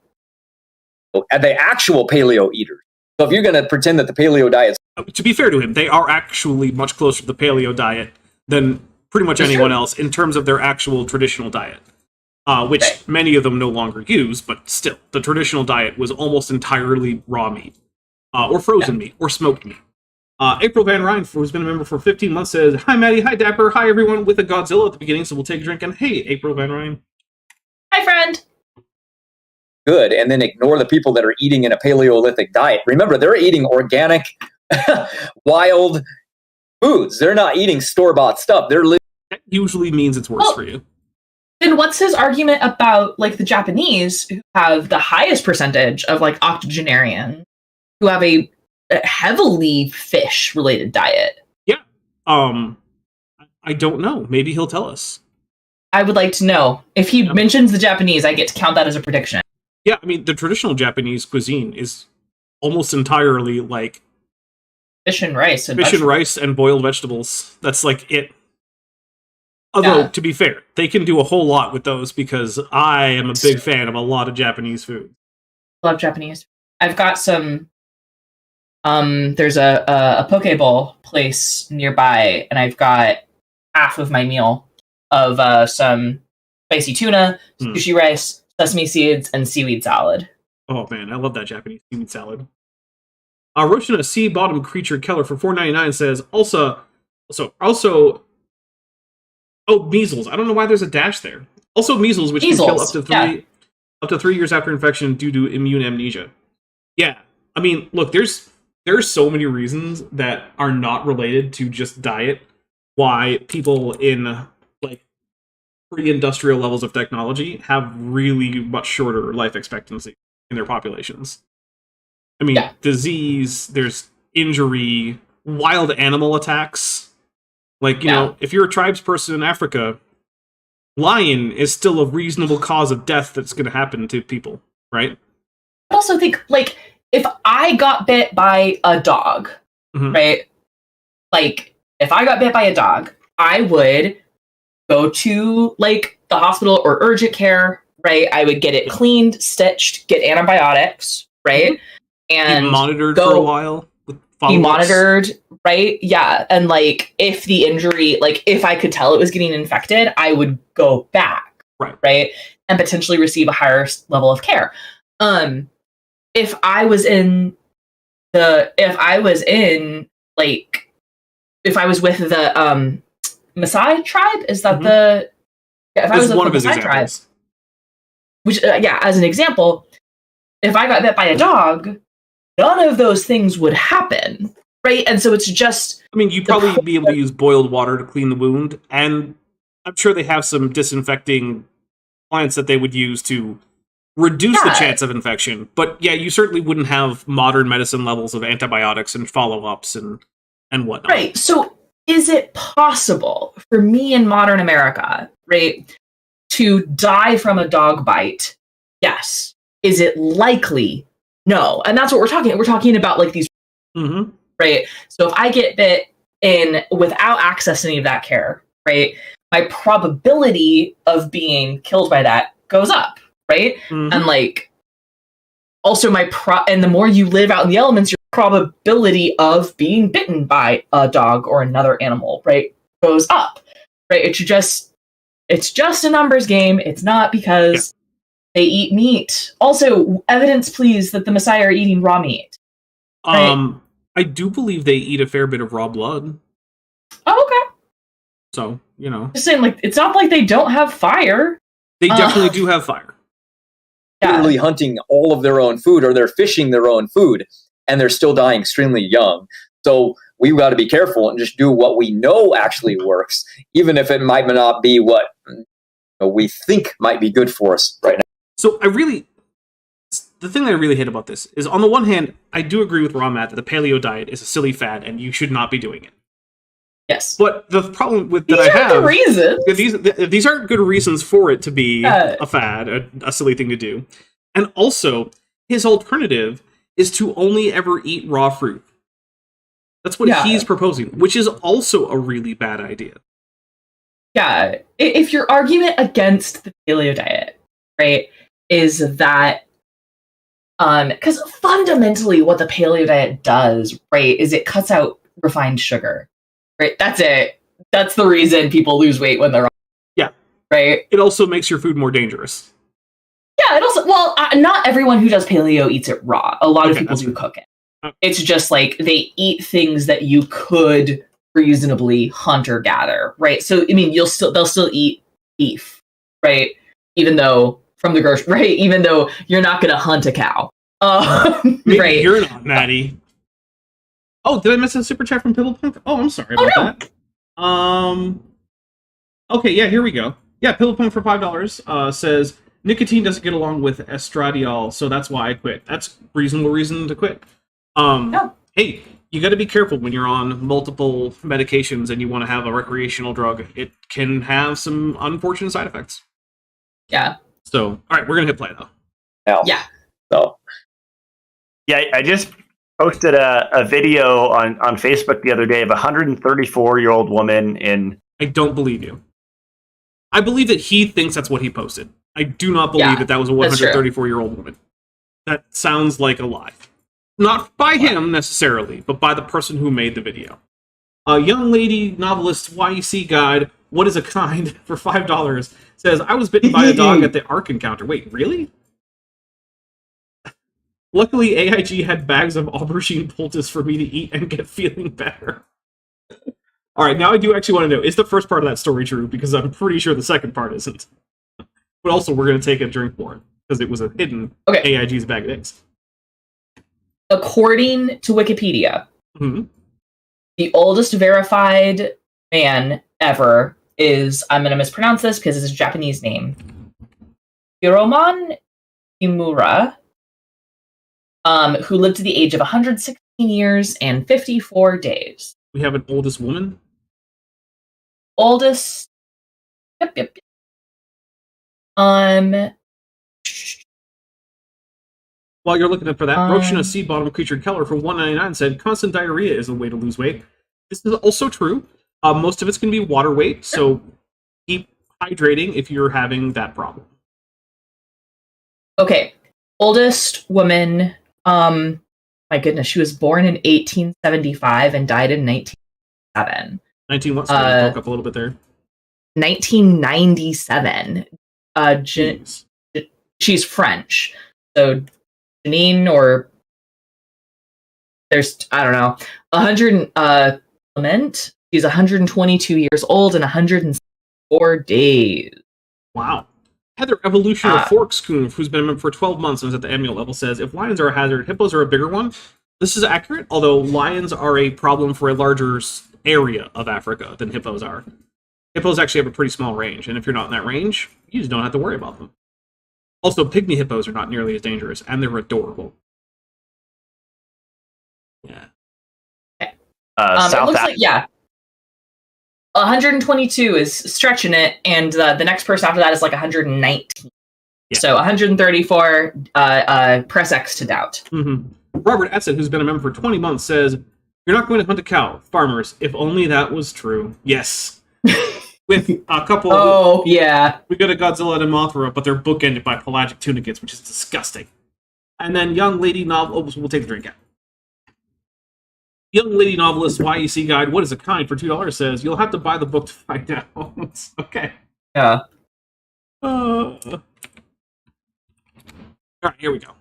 And the actual paleo eaters. So if you're going to pretend that the paleo diet, to be fair to him, they are actually much closer to the paleo diet than pretty much anyone else in terms of their actual traditional diet, which many of them no longer use, but still, the traditional diet was almost entirely raw meat, or frozen meat, or smoked meat. April Van Ryn, who's been a member for 15 months, says, "Hi, Maddie. Hi, Dapper. Hi, everyone," with a Godzilla at the beginning, so we'll take a drink. And hey, April Van Ryn. Hi, friend. Good, and then ignore the people that are eating in a Paleolithic diet. Remember, they're eating organic, wild foods. They're not eating store-bought stuff. That usually means it's worse for you. Then what's his argument about the Japanese who have the highest percentage of octogenarians who have a heavily fish-related diet? Yeah. I don't know. Maybe he'll tell us. I would like to know. If he mentions the Japanese, I get to count that as a prediction. Yeah, I mean, the traditional Japanese cuisine is almost entirely fish and rice and boiled vegetables. That's it. Although, to be fair, they can do a whole lot with those because I am a big fan of a lot of Japanese food. Love Japanese. I've got some. There's a poke bowl place nearby, and I've got half of my meal of some spicy tuna, Hmm. sushi rice, sesame seeds, and seaweed salad. Oh man, I love that Japanese seaweed salad. Roshina Sea Bottom Creature Keller for $4.99 says also. Oh, measles. I don't know why there's a dash there. Also, measles, which can kill up to 3 years after infection due to immune amnesia. Yeah, I mean, look, there's so many reasons that are not related to just diet why people in like pre-industrial levels of technology have really much shorter life expectancy in their populations. I mean, disease, there's injury, wild animal attacks. Like, you know, if you're a tribes person in Africa, lion is still a reasonable cause of death that's going to happen to people, right? I also think, like, if I got bit by a dog, right? Like, if I got bit by a dog, I would go to, like, the hospital or urgent care, right? I would get it cleaned, stitched, get antibiotics, right? And be monitored for a while. Be monitored, right? Yeah. And, like, if the injury, like, if I could tell it was getting infected, I would go back, right? And potentially receive a higher level of care. If I was with the Maasai tribe, is that if I was with the Maasai tribe, which as an example, if I got bit by a dog, none of those things would happen, right? And so it's just, I mean, you'd probably be able to use boiled water to clean the wound, and I'm sure they have some disinfecting plants that they would use to reduce the chance of infection. But yeah, you certainly wouldn't have modern medicine levels of antibiotics and follow-ups and whatnot. Right. So is it possible for me in modern America, right, to die from a dog bite? Yes. Is it likely? No. And that's what we're talking about, like, these, right? So if I get bit without access to any of that care, right, my probability of being killed by that goes up. Right? And, like, also and the more you live out in the elements, your probability of being bitten by a dog or another animal, right, goes up. Right? It's just a numbers game. It's not because they eat meat. Also, evidence, please, that the Maasai are eating raw meat. Right? I do believe they eat a fair bit of raw blood. Oh, okay. So, you know. Just saying, like, it's not like they don't have fire. They definitely do have fire. Literally hunting all of their own food, or they're fishing their own food, and they're still dying extremely young. So we've got to be careful and just do what we know actually works, even if it might not be what we think might be good for us right now. So the thing that I really hate about this is, on the one hand, I do agree with Matt that the paleo diet is a silly fad and you should not be doing it. Yes. But the problem with these that I have... These aren't good reasons for it to be a fad, a silly thing to do. And also, his alternative is to only ever eat raw fruit. That's what he's proposing, which is also a really bad idea. Yeah. If your argument against the paleo diet, right, is that... because fundamentally what the paleo diet does, right, is it cuts out refined sugar. Right, that's it. That's the reason people lose weight when they're on. Yeah. Right? It also makes your food more dangerous. Yeah, it also... Well, not everyone who does paleo eats it raw. A lot of people do cook it. It's just, like, they eat things that you could reasonably hunt or gather, right? So, I mean, they'll still eat beef, right? Even though, from the grocery... Right? Even though you're not going to hunt a cow. Maybe right. You're not, Maddie. Oh, did I miss a super chat from Pillowpunk? Oh, I'm sorry about that. Okay, yeah, here we go. Yeah, Pillowpunk for $5 says, nicotine doesn't get along with estradiol, so that's why I quit. That's reasonable reason to quit. Hey, you got to be careful when you're on multiple medications and you want to have a recreational drug. It can have some unfortunate side effects. Yeah. So, all right, we're going to hit play, though. Yeah. So. Yeah, I just posted a video on Facebook the other day of a 134-year-old woman in... I don't believe you. I believe that he thinks that's what he posted. I do not believe that was a 134-year-old woman. That sounds like a lie. Not by him, necessarily, but by the person who made the video. Young lady novelist YEC guide, What is a Kind, for $5, says, I was bitten by a dog at the Ark encounter. Wait, really? Luckily, AIG had bags of aubergine poultice for me to eat and get feeling better. All right, now I do actually want to know, is the first part of that story true? Because I'm pretty sure the second part isn't. But also, we're going to take a drink for it, because it was a hidden AIG's bag of eggs. According to Wikipedia, the oldest verified man ever is, I'm going to mispronounce this because it's a Japanese name, Hiroman Kimura, who lived to the age of 116 years and 54 days. We have an oldest woman? Oldest... Yep. While you're looking for that, Roshna Sea Bottom Creature Keller from $1.99 said, constant diarrhea is the way to lose weight. This is also true. Most of it's going to be water weight, so keep hydrating if you're having that problem. Okay. Oldest woman, my goodness, she was born in 1875 and died in 1907. 19 what? Sorry, broke up a little bit there. 1997. She's French. So Janine, or there's, I don't know, 100, Clement, she's 122 years old and 104 days. Wow. Heather Evolution of Forkscoon, who's been a member for 12 months and is at the annual level, says, if lions are a hazard, hippos are a bigger one. This is accurate, although lions are a problem for a larger area of Africa than hippos are. Hippos actually have a pretty small range, and if you're not in that range, you just don't have to worry about them. Also, pygmy hippos are not nearly as dangerous, and they're adorable. Yeah. It looks like, 122 is stretching it, and the next person after that is like 119. Yeah. So 134, press X to doubt. Robert Essen, who's been a member for 20 months, says, you're not going to hunt a cow, farmers. If only that was true. Yes. With a couple of... we got a Godzilla and a Mothra, but they're bookended by pelagic tunicates, which is disgusting. And then young lady novelist... we'll take the drink out. Young lady novelist YEC guide, What is a Kind, for $2 says, you'll have to buy the book to find out. Okay. Yeah. All right, here we go.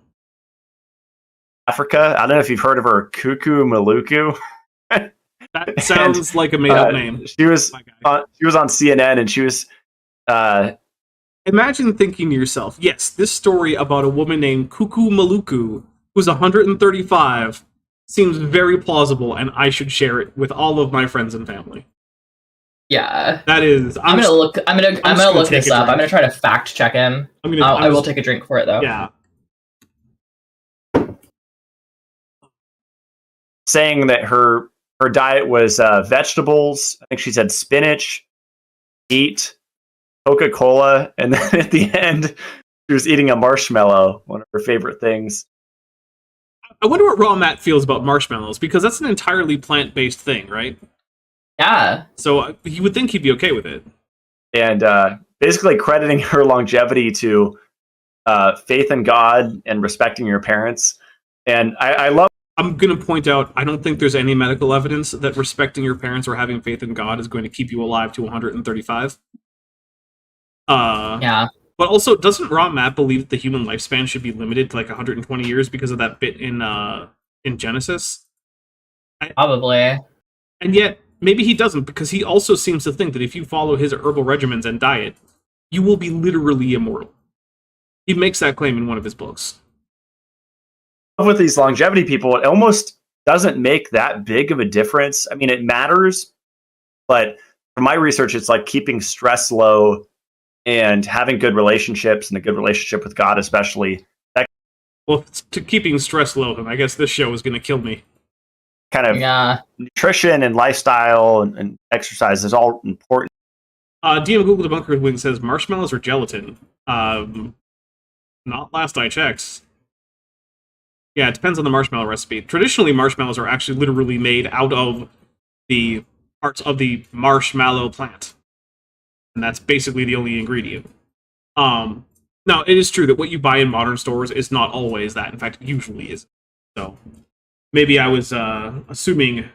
Africa. I don't know if you've heard of her, Cuckoo Maluku. That sounds like a made-up name. She was on CNN, and she was. Imagine thinking to yourself, yes, this story about a woman named Cuckoo Maluku, who's 135, seems very plausible, and I should share it with all of my friends and family. Yeah, that is. I'm gonna look this up. I'm gonna try to fact check him. I will take a drink for it though. Yeah. Saying that her diet was vegetables. I think she said spinach, meat, Coca-Cola, and then at the end, she was eating a marshmallow, one of her favorite things. I wonder what Raw Matt feels about marshmallows, because that's an entirely plant-based thing, right? Yeah. So you would think he'd be okay with it. And basically crediting her longevity to faith in God and respecting your parents. And I love... I'm going to point out, I don't think there's any medical evidence that respecting your parents or having faith in God is going to keep you alive to 135. Yeah. But also, doesn't Raw Matt believe that the human lifespan should be limited to like 120 years because of that bit in Genesis? Probably. And yet, maybe he doesn't, because he also seems to think that if you follow his herbal regimens and diet, you will be literally immortal. He makes that claim in one of his books. With these longevity people, it almost doesn't make that big of a difference. I mean, it matters, but from my research, it's like keeping stress low and having good relationships, and a good relationship with God especially. Well, to keeping stress low, then I guess this show is going to kill me. Kind of nutrition and lifestyle and exercise is all important. DM Google Debunker Wing says, marshmallows or gelatin? Not last I checked. Yeah, it depends on the marshmallow recipe. Traditionally, marshmallows are actually literally made out of the parts of the marshmallow plant. And that's basically the only ingredient. Now, it is true that what you buy in modern stores is not always that. In fact, it usually is. So, maybe I was assuming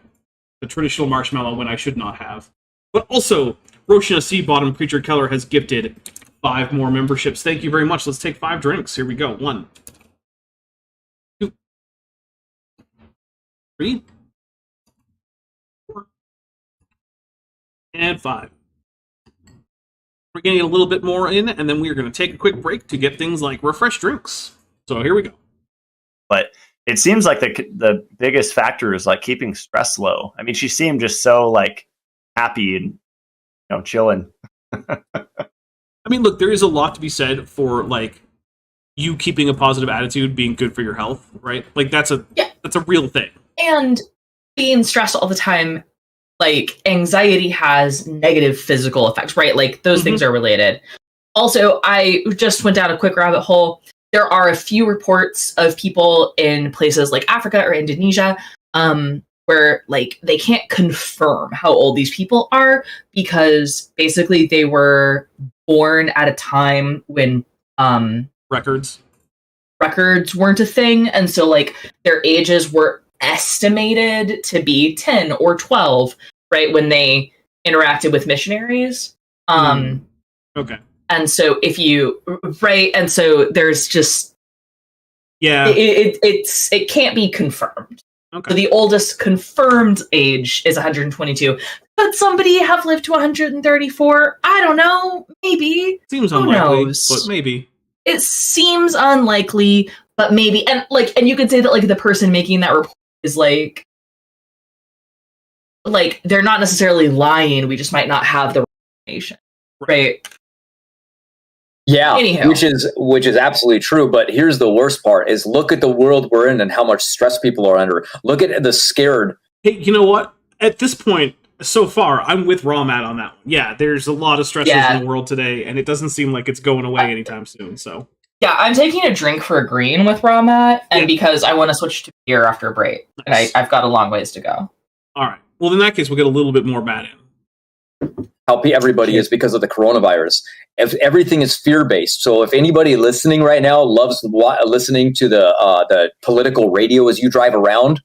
the traditional marshmallow when I should not have. But also, Roshina C. Bottom Preacher Keller has gifted 5 more memberships. Thank you very much. Let's take 5 drinks. Here we go. 1, 2, 3, 4, and 5. We're getting a little bit more in, and then we're going to take a quick break to get things like refresh drinks. So here we go. But it seems like the biggest factor is like keeping stress low. I mean, she seemed just so like happy and chilling. I mean, look, there is a lot to be said for like you keeping a positive attitude being good for your health, right? Like that's a real thing. And being stressed all the time, like anxiety has negative physical effects, right? Like those things are related. Also, I just went down a quick rabbit hole. There are a few reports of people in places like Africa or Indonesia where like they can't confirm how old these people are because basically they were born at a time when records weren't a thing, and so like their ages were estimated to be 10 or 12, right, when they interacted with missionaries. Okay. And so if you and so there's just it can't be confirmed. Okay. So the oldest confirmed age is 122. Could somebody have lived to 134? I don't know. Maybe. Seems Who unlikely, knows? but maybe. It seems unlikely, but maybe. And you could say that like the person making that report is like they're not necessarily lying. We just might not have the information, right? Yeah, Anyhow. which is absolutely true. But here's the worst part: is look at the world we're in and how much stress people are under. Look at the scared. Hey, you know what? At this point, so far, I'm with Raw Matt on that one. Yeah, there's a lot of stressors in the world today, and it doesn't seem like it's going away anytime soon. So yeah, I'm taking a drink for green with Raw Matt, and because I want to switch to beer after a break, Nice. and I've got a long ways to go. All right. Well, in that case, we'll get a little bit more Matt in. How everybody is because of the coronavirus. If everything is fear-based, so if anybody listening right now loves listening to the political radio as you drive around,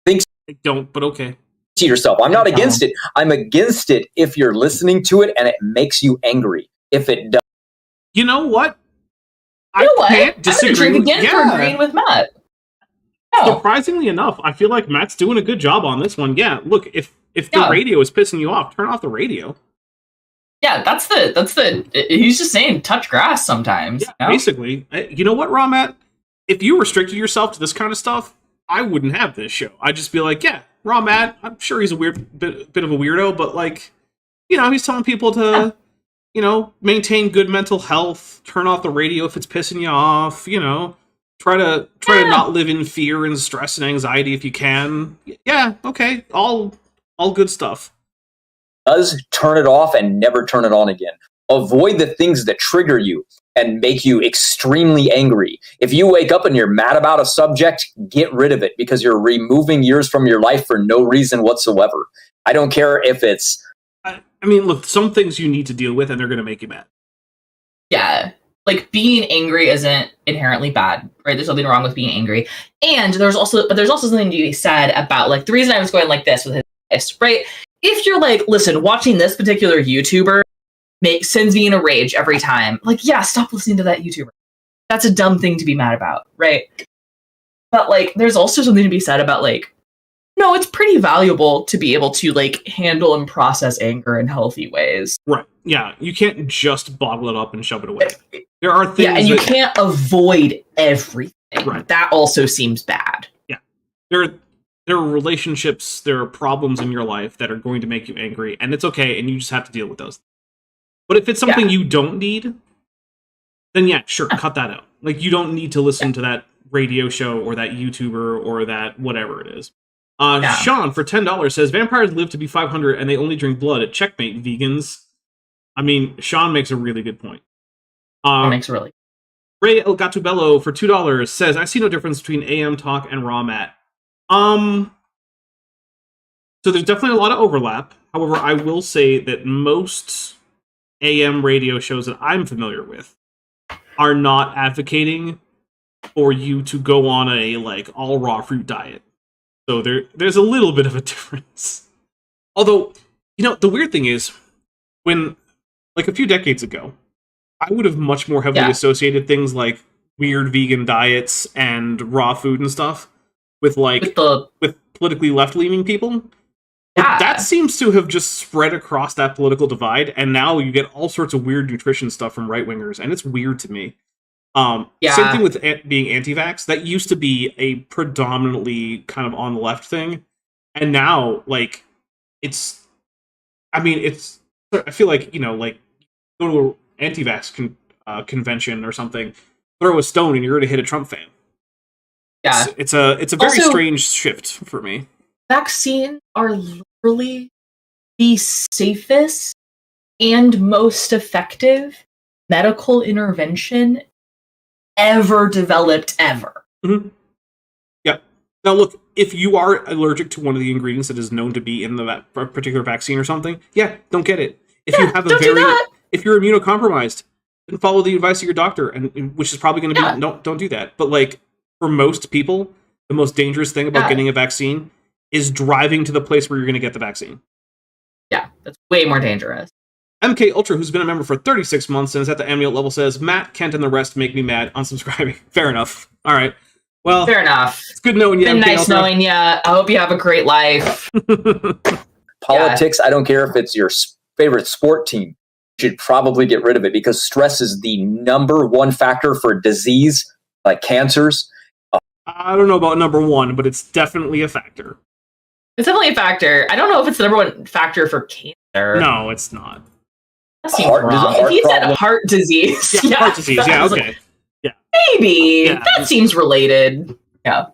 I don't, but okay. To yourself, I'm not against it. I'm against it if you're listening to it and it makes you angry. If it does, You know what? Can't disagree. I'm gonna drink again for Yeah. green with Matt. Oh. Surprisingly enough, I feel like Matt's doing a good job on this one. Yeah, look, if the radio is pissing you off, turn off the radio. Yeah, that's the. He's just saying touch grass sometimes. Yeah, basically. You know what, Raw Matt? If you restricted yourself to this kind of stuff, I wouldn't have this show. I'd just be like, yeah, Raw Matt, I'm sure he's a bit of a weirdo, but like, he's telling people to, maintain good mental health, turn off the radio if it's pissing you off, try to not live in fear and stress and anxiety if you can. Yeah, okay, all good stuff. Does turn it off and never turn it on again. Avoid the things that trigger you and make you extremely angry. If you wake up and you're mad about a subject, get rid of it because you're removing years from your life for no reason whatsoever. I don't care if it's... I mean, look, some things you need to deal with and they're going to make you mad. Yeah. Like, being angry isn't inherently bad, right? There's nothing wrong with being angry. And there's also something to be said about, like, the reason I was going like this with his, right? If you're like, listen, watching this particular YouTuber sends me in a rage every time. Like, yeah, stop listening to that YouTuber. That's a dumb thing to be mad about, right? But, like, there's also something to be said about, like, no, it's pretty valuable to be able to, like, handle and process anger in healthy ways. Right. Yeah, you can't just bottle it up and shove it away. There are things and you can't avoid everything. Right. That also seems bad. Yeah. There are relationships, there are problems in your life that are going to make you angry, and it's okay, and you just have to deal with those. But if it's something you don't need, then yeah, sure, cut that out. Like, you don't need to listen to that radio show or that YouTuber or that whatever it is. Sean, for $10, says, vampires live to be 500 and they only drink blood at checkmate, vegans. I mean, Sean makes a really good point. Makes a really Ray El Gatubello, for $2, says, I see no difference between AM Talk and Raw Matt. So there's definitely a lot of overlap. However, I will say that most AM radio shows that I'm familiar with are not advocating for you to go on a, like, all raw fruit diet. So there's a little bit of a difference. Although, the weird thing is, when, like a few decades ago, I would have much more heavily associated things like weird vegan diets and raw food and stuff with politically left-leaning people. But that seems to have just spread across that political divide, and now you get all sorts of weird nutrition stuff from right-wingers, and it's weird to me. Same thing with being anti-vax. That used to be a predominantly kind of on the left thing, and now, like, I feel like, like, go to an anti-vax convention or something, throw a stone, and you're going to hit a Trump fan. Yeah. It's a very strange shift for me. Vaccines are literally the safest and most effective medical intervention ever developed ever. Mm-hmm. Yeah. Now look, if you are allergic to one of the ingredients that is known to be in the particular vaccine or something, don't get it. If you have if you're immunocompromised, then follow the advice of your doctor, and which is probably going to be don't do that. But like, for most people, the most dangerous thing about getting a vaccine is driving to the place where you're going to get the vaccine. Yeah, that's way more dangerous. MK Ultra, who's been a member for 36 months and is at the amniote level, says, Matt, Kent, and the rest make me mad. Unsubscribing. Fair enough. All right. Well, fair enough. It's good knowing you. Been nice knowing you. I hope you have a great life. Politics, I don't care if it's your favorite sport team. You should probably get rid of it, because stress is the number one factor for disease, like cancers. I don't know about number one, but it's definitely a factor. It's definitely a factor. I don't know if it's the number one factor for cancer. No, it's not. That seems wrong. If he said heart disease. Yeah, heart disease. Yeah, okay. Yeah. Maybe. Yeah. That seems related. Yeah.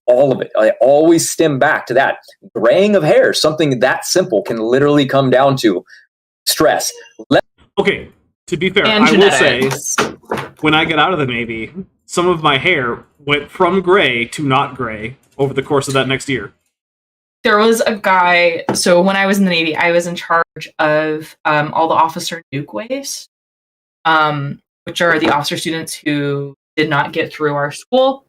All of it. I always stem back to that. Graying of hair, something that simple, can literally come down to stress. Okay, to be fair, and I genetics. will say, when I got out of the Navy, some of my hair went from gray to not gray over the course of that next year. There was a guy, so when I was in the Navy, I was in charge of all the officer nuke waste, which are the officer students who did not get through our school,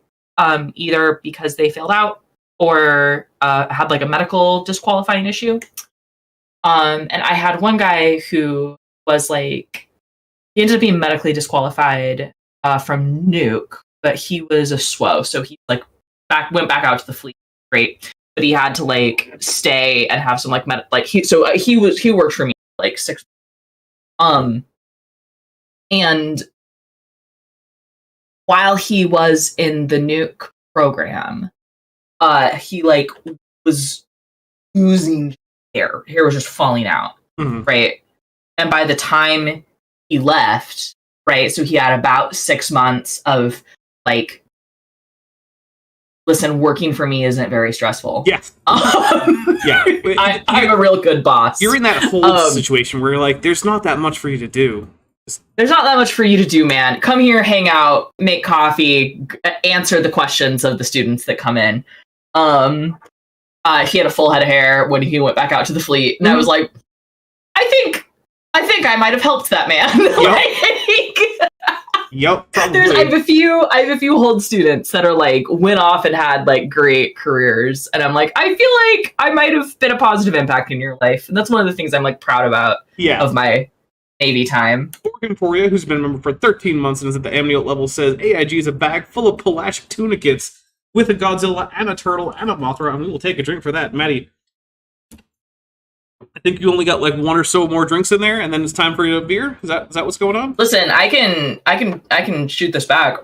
either because they failed out or had like a medical disqualifying issue. And I had one guy who was like, he ended up being medically disqualified from nuke, but he was a SWO, so he like went back out to the fleet. Great. But he had to like stay and have some like he worked for me like 6 months. And while he was in the nuke program, he like was oozing hair. Hair was just falling out. Mm-hmm. Right. And by the time he left, right, so he had about 6 months of like, listen, working for me isn't very stressful. Yeah. Yeah. I'm a real good boss. You're in that whole situation where you're like, there's not that much for you to do. There's not that much for you to do, man. Come here, hang out, make coffee, answer the questions of the students that come in. He had a full head of hair when he went back out to the fleet. And I was like, I think I might have helped that man. Yep, probably. I have a few hold students that are like went off and had like great careers, and I'm like, I feel like I might have been a positive impact in your life, and that's one of the things I'm like proud about. Of my Navy time. Morgan Poria, who's been a member for 13 months and is at the amniote level, says AIG is a bag full of pelagic tunicates with a Godzilla and a turtle and a Mothra, and we will take a drink for that. Maddie, I think you only got like one or so more drinks in there, and then it's time for a beer. Is that what's going on? Listen, I can shoot this back.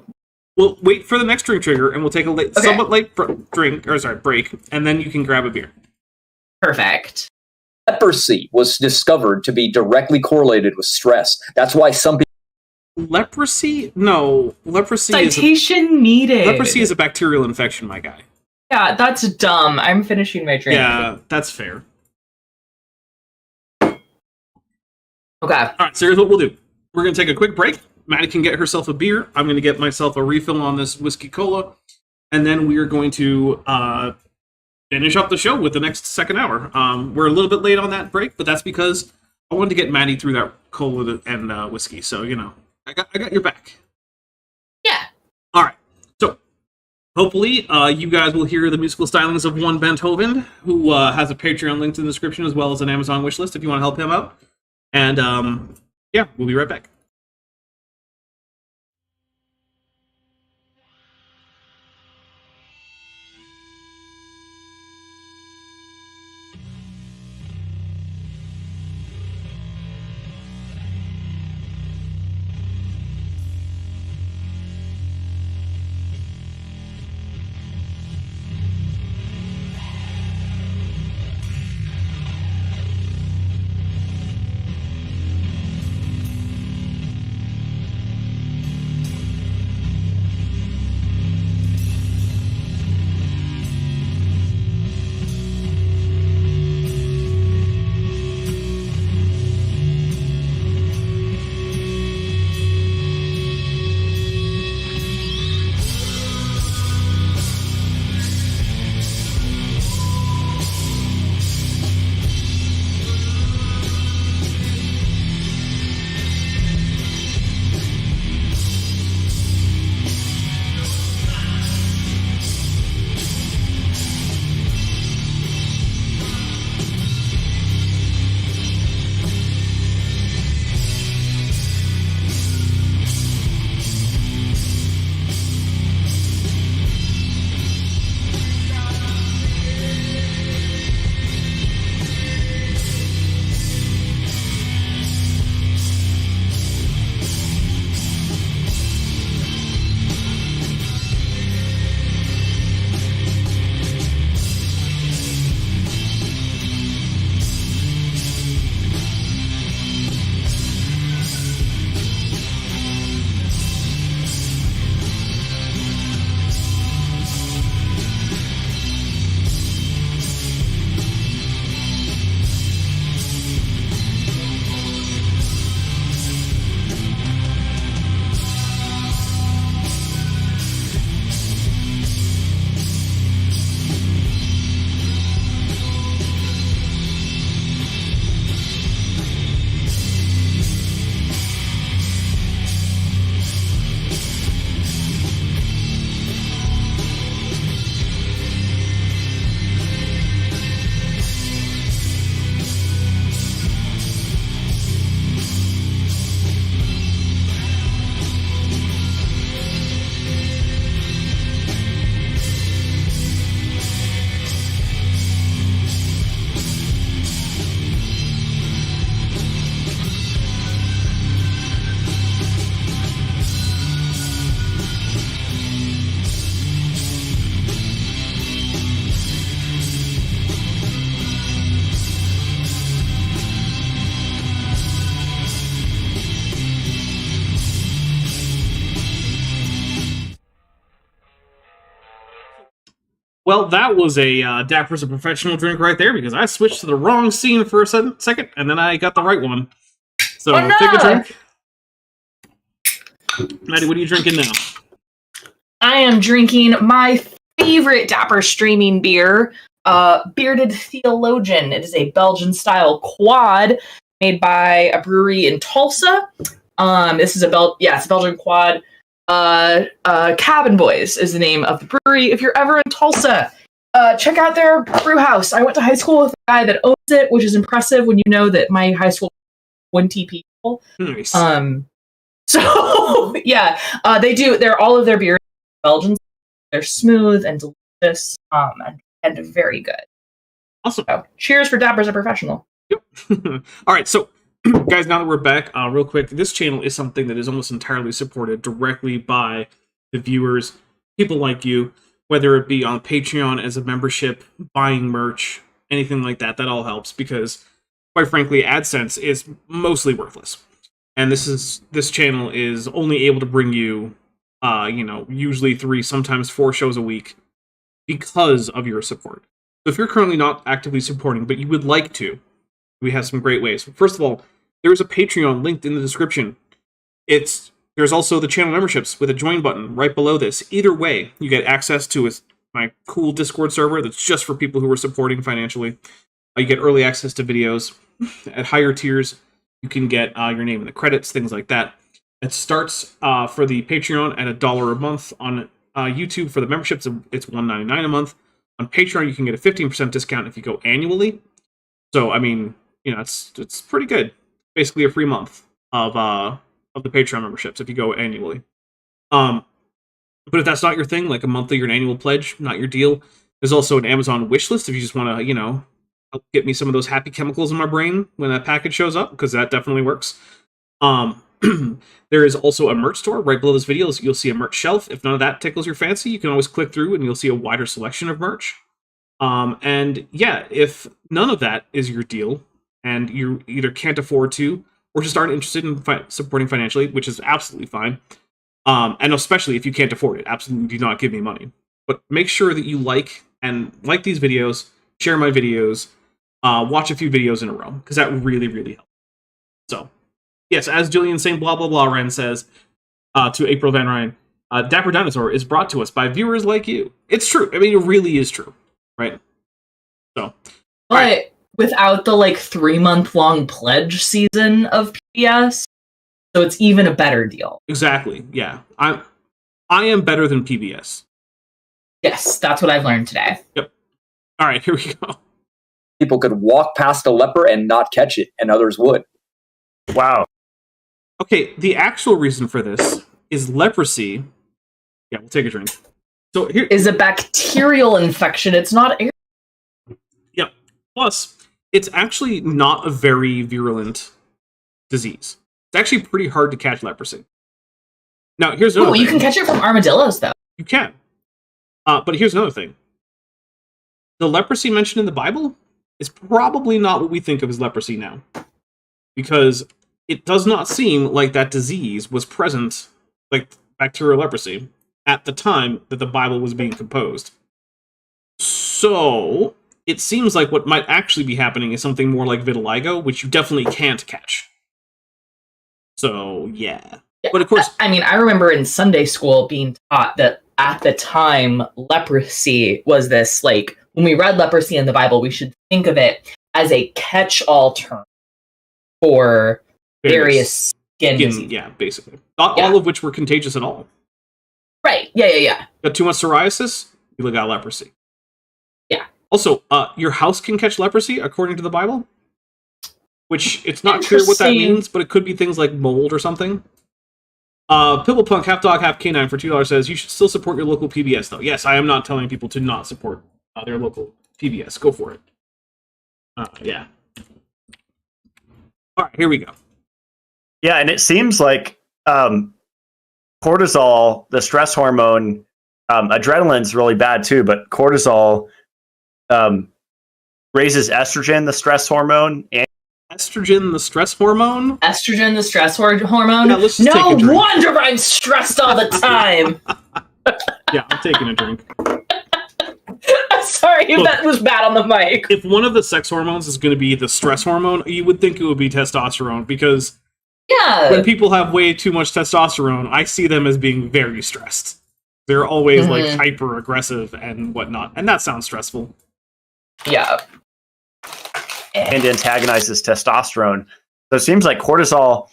We'll wait for the next drink trigger, and we'll take a somewhat late break, and then you can grab a beer. Perfect. Leprosy was discovered to be directly correlated with stress. That's why some people. Leprosy? No, leprosy. Needed. Leprosy is a bacterial infection, my guy. Yeah, that's dumb. I'm finishing my drink. Yeah, that's fair. Okay. All right, so here's what we'll do. We're going to take a quick break. Maddie can get herself a beer. I'm going to get myself a refill on this whiskey cola. And then we are going to finish up the show with the next second hour. We're a little bit late on that break, but that's because I wanted to get Maddie through that cola and whiskey. So, I got your back. Yeah. All right. So, hopefully, you guys will hear the musical stylings of one Beethoven, who has a Patreon linked in the description as well as an Amazon wishlist if you want to help him out. And yeah, we'll be right back. Well, that was a Dapper's a Professional drink right there, because I switched to the wrong scene for a second, and then I got the right one. So, Oh, no! take a drink. Maddie, what are you drinking now? I am drinking my favorite Dapper streaming beer, Bearded Theologian. It is a Belgian-style quad made by a brewery in Tulsa. This is it's a Belgian quad. Cabin Boys is the name of the brewery. If you're ever in Tulsa, check out their brew house. I went to high school with a guy that owns it, which is impressive when you know that my high school 20 people. Nice. So yeah, they're all of their beers Belgian. They're smooth and delicious, and very good. Awesome. So, cheers for Dapper's a Professional. Yep. All right, so guys, now that we're back, real quick, this channel is something that is almost entirely supported directly by the viewers, people like you, whether it be on Patreon as a membership, buying merch, anything like that. That all helps because, quite frankly, AdSense is mostly worthless. And this channel is only able to bring you, usually 3, sometimes 4 shows a week because of your support. So if you're currently not actively supporting, but you would like to, we have some great ways. First of all, there's a Patreon linked in the description. There's also the channel memberships with a join button right below this. Either way, you get access to my cool Discord server that's just for people who are supporting financially. You get early access to videos. At higher tiers, you can get your name in the credits, things like that. It starts for the Patreon at $1 a month on YouTube for the memberships, it's $1.99 a month. On Patreon, you can get a 15% discount if you go annually. So, I mean, it's pretty good. Basically a free month of the Patreon memberships if you go annually. But if that's not your thing, like a monthly or an annual pledge, not your deal, there's also an Amazon wish list if you just want to, help get me some of those happy chemicals in my brain when that package shows up, because that definitely works. There is also a merch store right below this video. You'll see a merch shelf. If none of that tickles your fancy, you can always click through and you'll see a wider selection of merch. And yeah, if none of that is your deal and you either can't afford to or just aren't interested in supporting financially, which is absolutely fine. And especially if you can't afford it, absolutely do not give me money. But make sure that you like these videos, share my videos, watch a few videos in a row, because that really, really helps. So, yes, as Jillian St. Blah Blah Blah Ren says to April Van Ryan, Dapper Dinosaur is brought to us by viewers like you. It's true. I mean, it really is true, right? So, but without the 3-month-long pledge season of PBS, so it's even a better deal. Exactly. Yeah, I am better than PBS. Yes, that's what I've learned today. Yep. All right, here we go. People could walk past a leper and not catch it, and others would. Wow. Okay, the actual reason for this is leprosy. Yeah, we'll take a drink. So here is a bacterial infection. It's not air. Yep. Plus, it's actually not a very virulent disease. It's actually pretty hard to catch leprosy. Now, here's another thing. You can catch it from armadillos, though. You can. But here's another thing. The leprosy mentioned in the Bible is probably not what we think of as leprosy now. Because it does not seem like that disease was present, like bacterial leprosy, at the time that the Bible was being composed. So, it seems like what might actually be happening is something more like vitiligo, which you definitely can't catch. So, yeah. But of course... I mean, I remember in Sunday school being taught that at the time, leprosy was this, when we read leprosy in the Bible, we should think of it as a catch-all term for various skin diseases. Yeah, basically. Not all of which were contagious at all. Right, yeah. Got too much psoriasis? You got leprosy. Yeah. Also, your house can catch leprosy, according to the Bible? Which, it's not clear what that means, but it could be things like mold or something. Pibblepunk, half dog, half canine for $2 says, you should still support your local PBS, though. Yes, I am not telling people to not support their local PBS. Go for it. Yeah. All right, here we go. Yeah, and it seems like cortisol, the stress hormone, adrenaline's really bad too, but cortisol raises estrogen, the stress hormone. And estrogen, the stress hormone? Estrogen, the stress hormone? Yeah, let's just no take a drink. wonder I'm stressed all the time! Yeah, I'm taking a drink. Sorry, look, that was bad on the mic. If one of the sex hormones is going to be the stress hormone, you would think it would be testosterone, because when people have way too much testosterone, I see them as being very stressed. They're always hyper aggressive and whatnot, and that sounds stressful. Yeah. And antagonizes testosterone. So it seems like cortisol,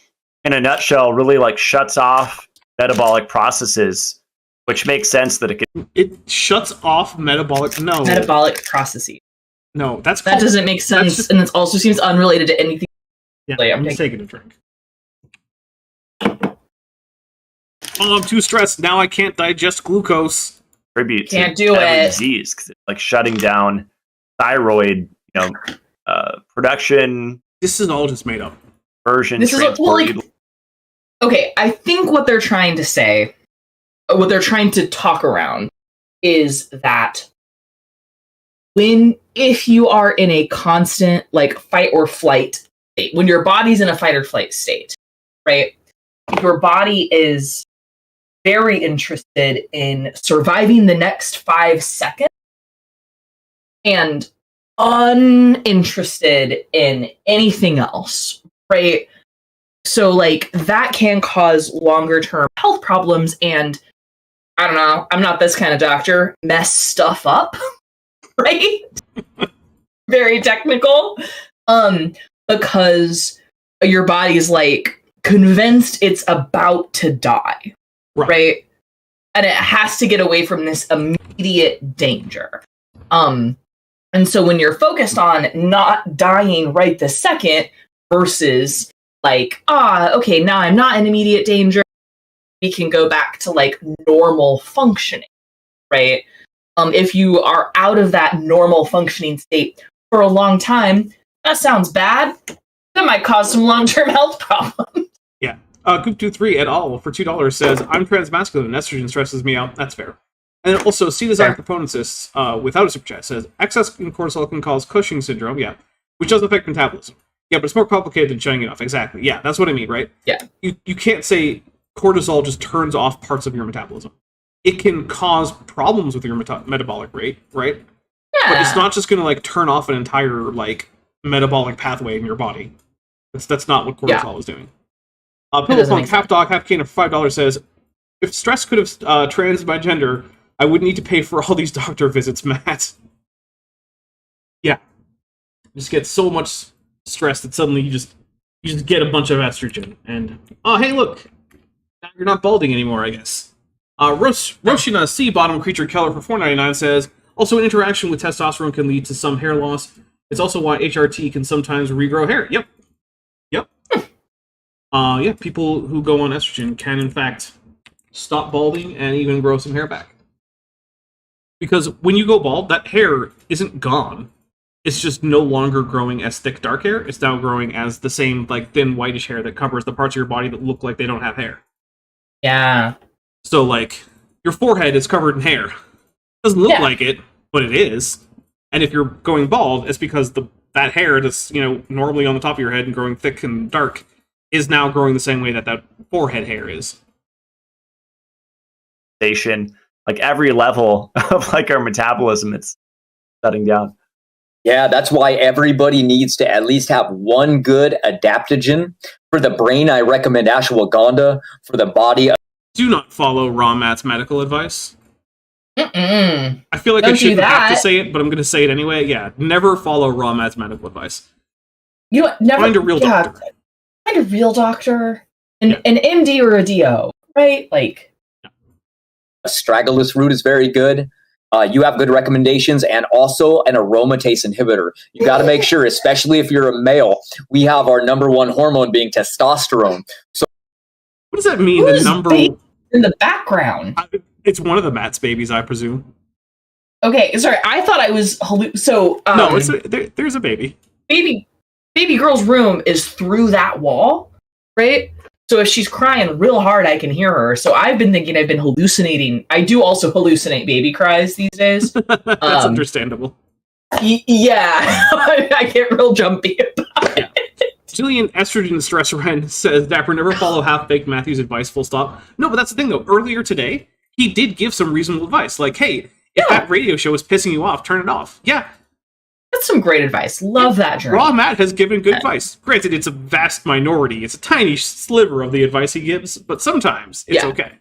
in a nutshell, really shuts off metabolic processes, which makes sense that it shuts off metabolic processes. No, that doesn't make sense, and it also seems unrelated to anything. Yeah, I'm just taking a drink. Oh, I'm too stressed. Now I can't digest glucose. Can't do it. Disease, because it's shutting down thyroid, production. This is all just made up. Version. Okay, I think what they're trying to say, what they're trying to talk around, is that if you are in a constant fight or flight state, when your body's in a fight or flight state, right? If your body is very interested in surviving the next 5 seconds and uninterested in anything else, right? So that can cause longer term health problems and, I don't know, I'm not this kind of doctor, mess stuff up, right? Very technical. Because your body's convinced it's about to die. Right? and it has to get away from this immediate danger. And so when you're focused on not dying right this second versus like, okay, now I'm not in immediate danger, we can go back to like normal functioning, right? If you are out of that normal functioning state for a long time, that sounds bad. That might cause some long-term health problems. Yeah. Goop23 et al. For $2 says, I'm transmasculine and estrogen stresses me out. That's fair. And then also, see this proponentist without a super chat says, excess in cortisol can cause Cushing syndrome, yeah, which does affect metabolism. Yeah, but it's more complicated than shutting it off. Exactly. Yeah, that's what I mean, right? Yeah. You can't say cortisol just turns off parts of your metabolism. It can cause problems with your metabolic rate, right? Yeah. But it's not just going to like turn off an entire like metabolic pathway in your body. That's not what cortisol is doing. Pillowpunk, half dog, half cane for $5 says, if stress could have trans my gender, I wouldn't need to pay for all these doctor visits, Matt. Yeah. You just get so much stress that suddenly you just get a bunch of estrogen. And, oh, hey, look. Now you're not balding anymore, I guess. Roshina C. Bottom Creature Keller for $4.99 says, also an interaction with testosterone can lead to some hair loss. It's also why HRT can sometimes regrow hair. Yep. Yeah, people who go on estrogen can, in fact, stop balding and even grow some hair back. Because when you go bald, that hair isn't gone. It's just no longer growing as thick, dark hair. It's now growing as the same, like, thin, whitish hair that covers the parts of your body that look like they don't have hair. Yeah. So, like, your forehead is covered in hair. Doesn't look like it, but it is. And if you're going bald, it's because that hair that's, normally on the top of your head and growing thick and dark is now growing the same way that forehead hair is. Like every level of like our metabolism, it's shutting down. Yeah, that's why everybody needs to at least have one good adaptogen. For the brain, I recommend ashwagandha. For the body, do not follow Raw Matt's medical advice. Mm-mm. I feel like I shouldn't have to say it, but I'm going to say it anyway. Yeah, never follow Raw Matt's medical advice. You know, never find a real doctor. Find a real doctor, an MD or a DO, right? Like, astragalus root is very good. You have good recommendations, and also an aromatase inhibitor. You got to make sure, especially if you're a male, we have our number one hormone being testosterone. So, what does that mean? The number in the background. It's one of the Matt's babies, I presume. Okay, sorry. I thought I was so. No, there's a baby. Baby girl's room is through that wall, right? So if she's crying real hard, I can hear her. So I've been thinking I've been hallucinating. I do also hallucinate baby cries these days. That's understandable. Yeah, I get real jumpy about it. Jillian Estrogen Stress Ren says, Dapper, never follow half-baked Matthew's advice, full stop. No, but that's the thing, though. Earlier today, he did give some reasonable advice. Like, hey, if that radio show is pissing you off, turn it off. Yeah. That's some great advice. Love that journey. Raw Matt has given good advice. Granted, it's a vast minority. It's a tiny sliver of the advice he gives, but sometimes it's okay.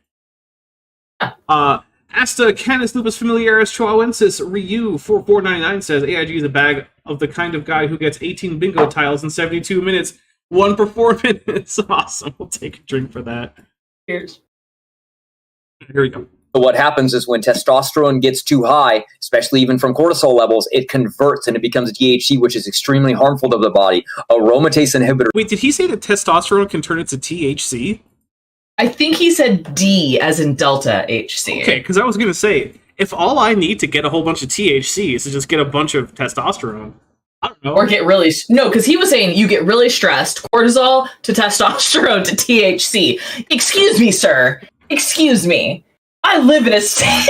Asta Canis Lupus Familiaris Chihuahuensis Ryu 4499 says, AIG is a bag of the kind of guy who gets 18 bingo tiles in 72 minutes. One per 4 minutes. Awesome. We'll take a drink for that. Cheers. Here we go. So what happens is when testosterone gets too high, especially even from cortisol levels, it converts and it becomes THC, which is extremely harmful to the body. Aromatase inhibitor. Wait, did he say that testosterone can turn into THC? I think he said D as in delta HC. Okay, because I was going to say, if all I need to get a whole bunch of THC is to just get a bunch of testosterone, I don't know. Or get really... No, because he was saying you get really stressed. Cortisol to testosterone to THC. Excuse me, sir. Excuse me. I live in a state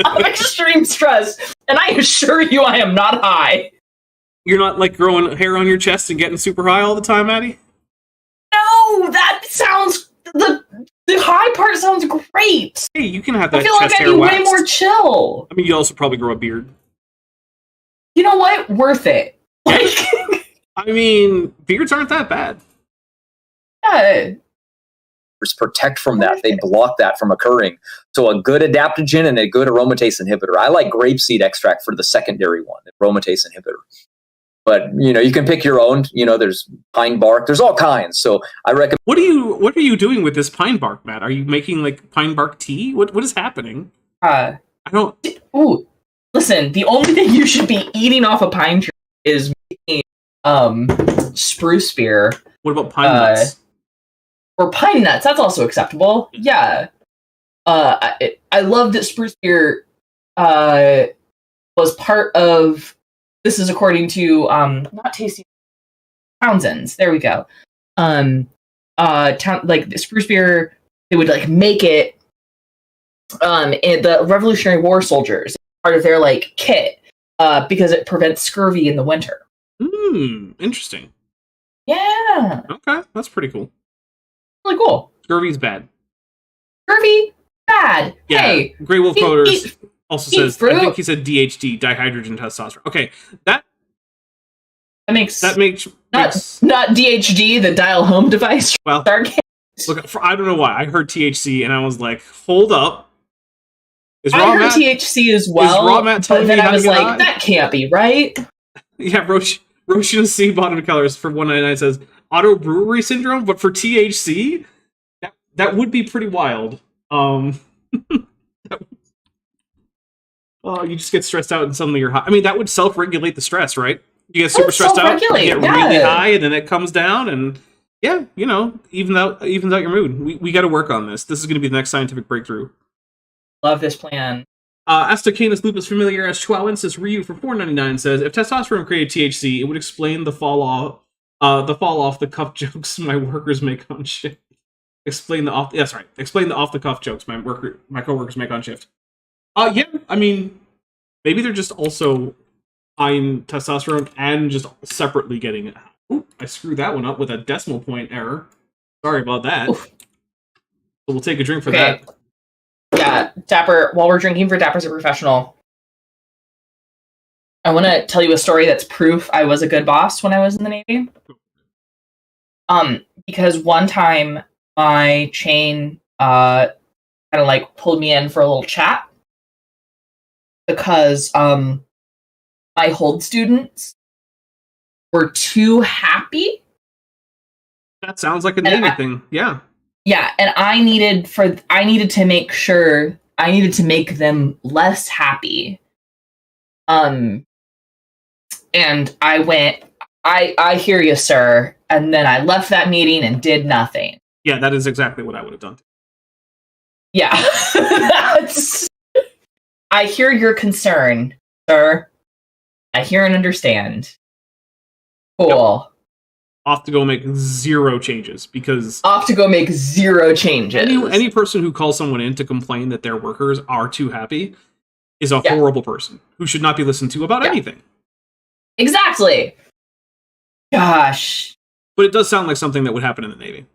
of extreme stress, and I assure you I am not high. You're not, like, growing hair on your chest and getting super high all the time, Maddie? No, that sounds... The high part sounds great. Hey, you can have that I feel chest like I'd hair be waxed. way more chill. I mean, you also probably grow a beard. You know what? Worth it. Like, I mean, beards aren't that bad. yeah. Protect from that. They block that from occurring. So a good adaptogen and a good aromatase inhibitor. I like grapeseed extract for the secondary one, the aromatase inhibitor. But you can pick your own. There's pine bark. There's all kinds. So I recommend. What are you doing with this pine bark, Matt? Are you making like pine bark tea? What is happening? I don't. Ooh, listen. The only thing you should be eating off a pine tree is making spruce beer. What about pine nuts? Or pine nuts. That's also acceptable. Yeah. I love that spruce beer was part of. This is according to not Tasty Townsend's. There we go. Like the spruce beer, they would like make it. In the Revolutionary War soldiers, part of their like kit, because it prevents scurvy in the winter. Interesting. Yeah. Okay, that's pretty cool. Really cool. Scurvy's bad. Scurvy bad. Yeah. Hey, Grey Wolf Coders also says. fruit. I think he said DHT, dihydrogen testosterone. Okay, that makes not DHD, the dial home device. Well, look, I don't know why I heard THC and I was like, hold up. I heard THC as well, but then I was like, that can't be right. Yeah, Roshan C. Bottom Colors for 199 says auto brewery syndrome, but for THC, that would be pretty wild. You just get stressed out and suddenly you're high. I mean, that would self-regulate the stress, right? You get super stressed out, you get really high, and then it comes down, and yeah, evens out your mood. We got to work on this. This is going to be the next scientific breakthrough. Love this plan. Astocanus lupus familiaris Chihuahuensis Ryu for $4.99 says, if testosterone created THC, it would explain the fall off the cuff jokes my workers make on shift. Explain the off the cuff jokes my coworkers make on shift. Yeah, I mean, maybe they're just also high in testosterone and just separately getting it. Ooh, I screwed that one up with a decimal point error. Sorry about that. Oof. So we'll take a drink for that. Yeah, Dapper, while we're drinking for Dapper's a Professional, I want to tell you a story that's proof I was a good boss when I was in the Navy. Because one time my chain kind of like pulled me in for a little chat because my hold students were too happy. That sounds like a Navy thing. Yeah. Yeah, and I needed to make them less happy. And I went, I hear you, sir. And then I left that meeting and did nothing. Yeah, that is exactly what I would have done. Yeah. I hear your concern, sir. I hear and understand. Cool. Yep. Off to go make zero changes because... Any person who calls someone in to complain that their workers are too happy is a horrible person who should not be listened to about anything. Exactly. Gosh. But it does sound like something that would happen in the Navy.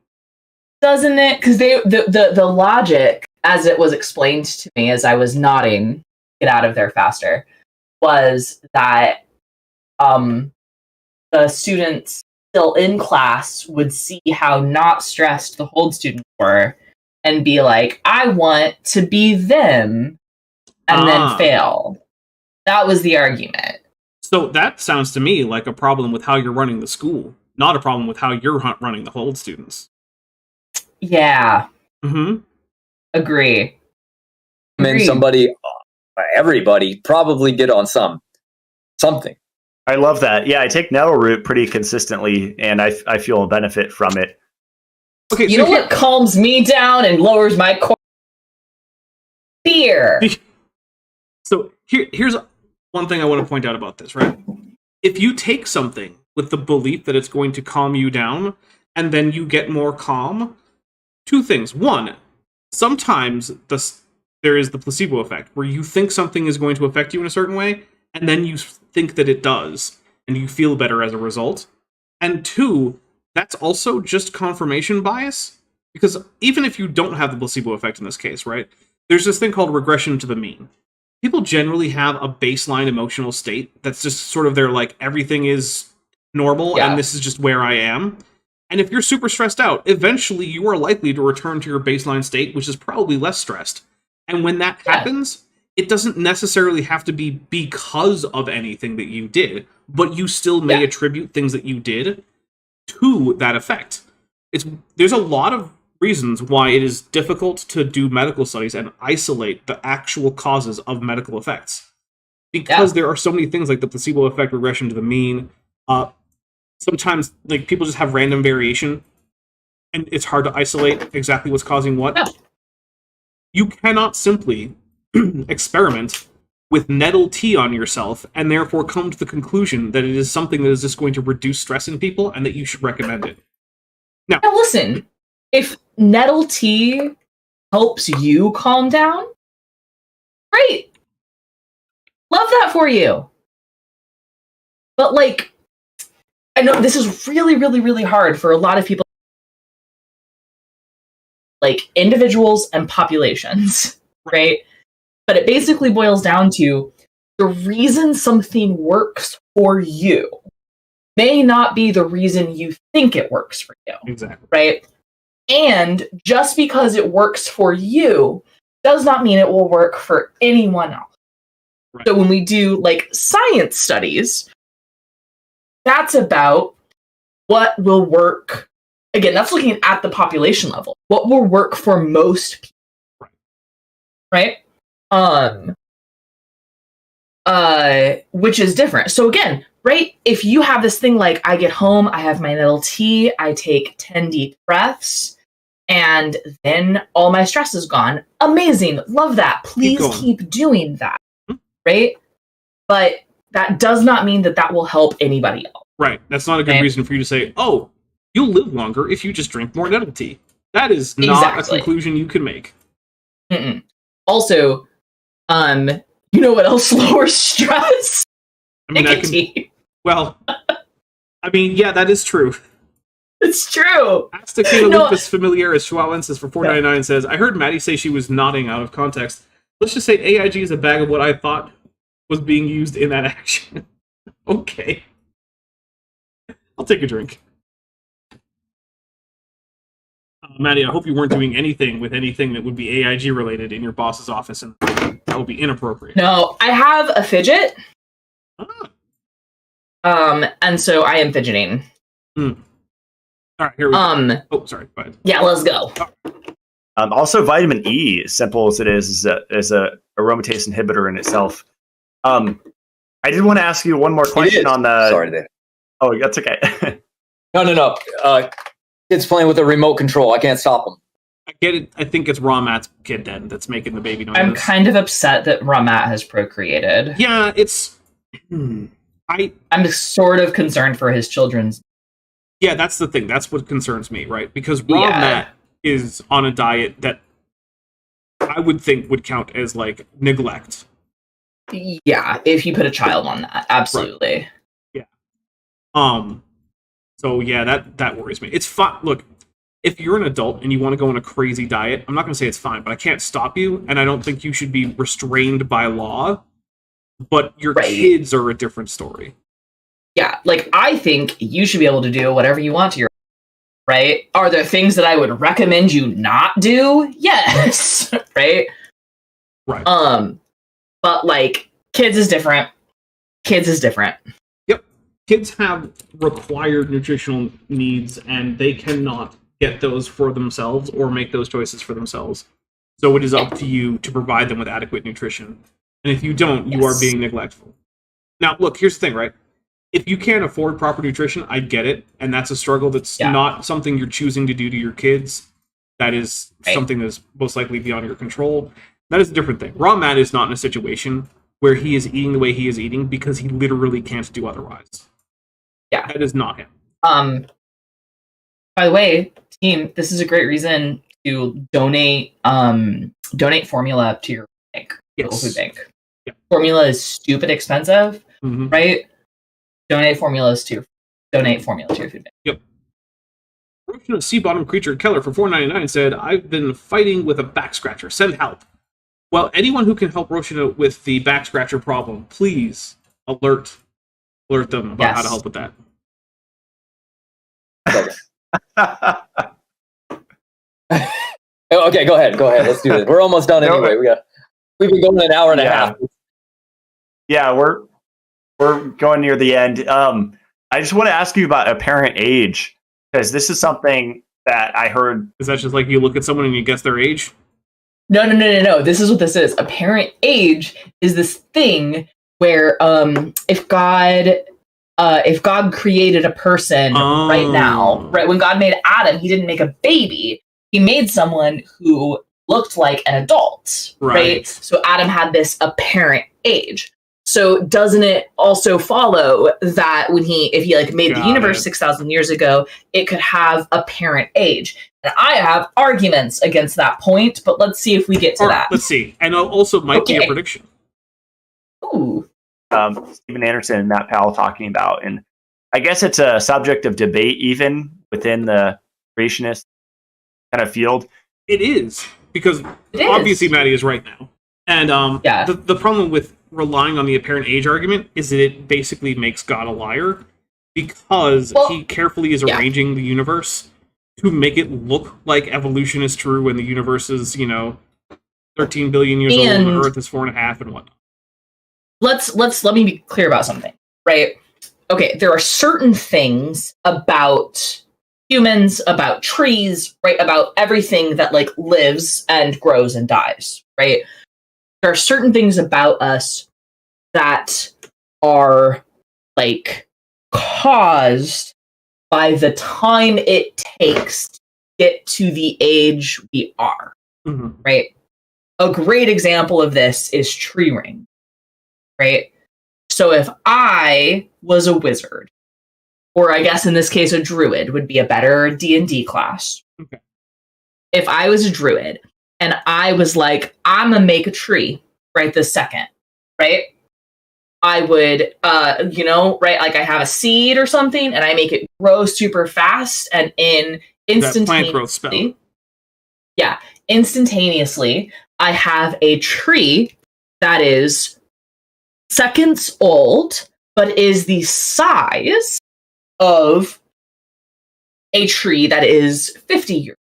Doesn't it? Because the logic, as it was explained to me as I was nodding, get out of there faster, was that the students still in class would see how not stressed the hold students were and be like, I want to be them, and then fail. That was the argument. So that sounds to me like a problem with how you're running the school, not a problem with how you're running the hold students. Yeah. Mm-hmm. Agree. I mean, everybody probably get on something. I love that. Yeah, I take nettle root pretty consistently, and I feel a benefit from it. Okay, you know what calms me down and lowers my core? Fear. So here's one thing I want to point out about this, right? If you take something with the belief that it's going to calm you down, and then you get more calm, two things. One, sometimes there is the placebo effect, where you think something is going to affect you in a certain way, and then you think that it does, and you feel better as a result. And two, that's also just confirmation bias, because even if you don't have the placebo effect in this case, right, there's this thing called regression to the mean. People generally have a baseline emotional state that's just sort of their, like, everything is normal, and this is just where I am. And if you're super stressed out, eventually you are likely to return to your baseline state, which is probably less stressed. And when that happens, it doesn't necessarily have to be because of anything that you did. but you still may attribute things that you did to that effect. There's a lot of reasons why it is difficult to do medical studies and isolate the actual causes of medical effects. Because there are so many things like the placebo effect, regression to the mean. Sometimes like people just have random variation, and it's hard to isolate exactly what's causing what. Yeah. You cannot simply experiment with nettle tea on yourself and therefore come to the conclusion that it is something that is just going to reduce stress in people and that you should recommend it. Now listen, if nettle tea helps you calm down, great. Love that for you. But like, I know this is really, really, really hard for a lot of people, like individuals and populations, right? But it basically boils down to the reason something works for you may not be the reason you think it works for you. Exactly. Right? And just because it works for you does not mean it will work for anyone else. Right. So when we do like science studies, that's about what will work. Again, that's looking at the population level. What will work for most people. Right? Which is different. So again, right? If you have this thing like I get home, I have my nettle tea, I take 10 deep breaths, and then all my stress is gone. Amazing. Love that. Please keep doing that. Right? But that does not mean that that will help anybody else. Right. That's not a good reason for you to say, oh, you'll live longer if you just drink more nettle tea. That is not a conclusion you can make. Mm-mm. Also, you know what else lowers stress? I mean, nicotine. I mean, yeah, that is true. It's true. Astacina lupus familiaris chihuahuensis for $4.99 says, I heard Maddie say she was nodding out of context. Let's just say AIG is a bag of what I thought was being used in that action. Okay. I'll take a drink. Maddie, I hope you weren't doing anything with anything that would be AIG related in your boss's office, and that would be inappropriate. No, I have a fidget. And so I am fidgeting. All right, here we go. Oh, sorry. Go ahead. Yeah, let's go. Also, vitamin E, as simple as it is a aromatase inhibitor in itself. I did want to ask you one more question on the. Sorry, Dave. Oh, that's okay. No. Kids playing with a remote control. I can't stop them. I get it. I think it's Raw Matt's kid then that's making the baby noises. I'm kind of upset that Raw Matt has procreated. Yeah, it's. I'm sort of concerned for his children's. Yeah, that's the thing. That's what concerns me, right? Because Raw Matt is on a diet that I would think would count as like neglect. Yeah, if you put a child on that, absolutely. Right. Yeah. So yeah, that worries me. It's fine. Look, if you're an adult and you want to go on a crazy diet, I'm not going to say it's fine, but I can't stop you, and I don't think you should be restrained by law. But your kids are a different story. Yeah, like I think you should be able to do whatever you want to your right. Are there things that I would recommend you not do? Yes, right. But like kids is different. Yep. Kids have required nutritional needs, and they cannot get those for themselves or make those choices for themselves. So it is up to you to provide them with adequate nutrition. And if you don't, you are being neglectful. Now, look, here's the thing, right? If you can't afford proper nutrition, I get it. And that's a struggle that's not something you're choosing to do to your kids. That is something that's most likely beyond your control. That is a different thing. Raw Matt is not in a situation where he is eating the way he is eating because he literally can't do otherwise. Yeah. That is not him. By the way, team, this is a great reason to donate formula to your bank. Local food bank. Yeah. Formula is stupid expensive, right? Donate formula to your food bank. Yep. Roshna Sea Bottom Creature Keller for $4.99 said, I've been fighting with a back scratcher. Send help. Well, anyone who can help Roshna with the back scratcher problem, please alert them about how to help with that. Okay, go ahead. Let's do this. We're almost done anyway. We've been going an hour and a half. Yeah, we're we're going near the end. I just want to ask you about apparent age, because this is something that I heard. Is that just like you look at someone and you guess their age? No. This is what this is. Apparent age is this thing where if God created a person right now, right, when God made Adam, he didn't make a baby. He made someone who looked like an adult, right? So Adam had this apparent age. So doesn't it also follow that if he like made the universe 6,000 years ago, it could have apparent age? And I have arguments against that point, but let's see if we get to that. Let's see. And also might be a prediction. Ooh. Stephen Anderson and Matt Powell talking about, and I guess it's a subject of debate even within the creationist kind of field. It is, because obviously Maddie is right now. And the problem with relying on the apparent age argument is that it basically makes God a liar, because he carefully is arranging the universe to make it look like evolution is true when the universe is, 13 billion years old and Earth is 4.5 and whatnot. Let me be clear about something, right? Okay, there are certain things about humans, about trees, right, about everything that like lives and grows and dies, right? There are certain things about us that are like caused by the time it takes to get to the age we are, right? A great example of this is tree ring, right? So if I was a wizard, or I guess in this case a druid would be a better D&D class. Okay. If I was a druid and I was like, I'm gonna make a tree right this second, right? I would, right, like I have a seed or something and I make it grow super fast, and that plant growth spell. Yeah, instantaneously, I have a tree that is seconds old, but is the size of a tree that is 50 years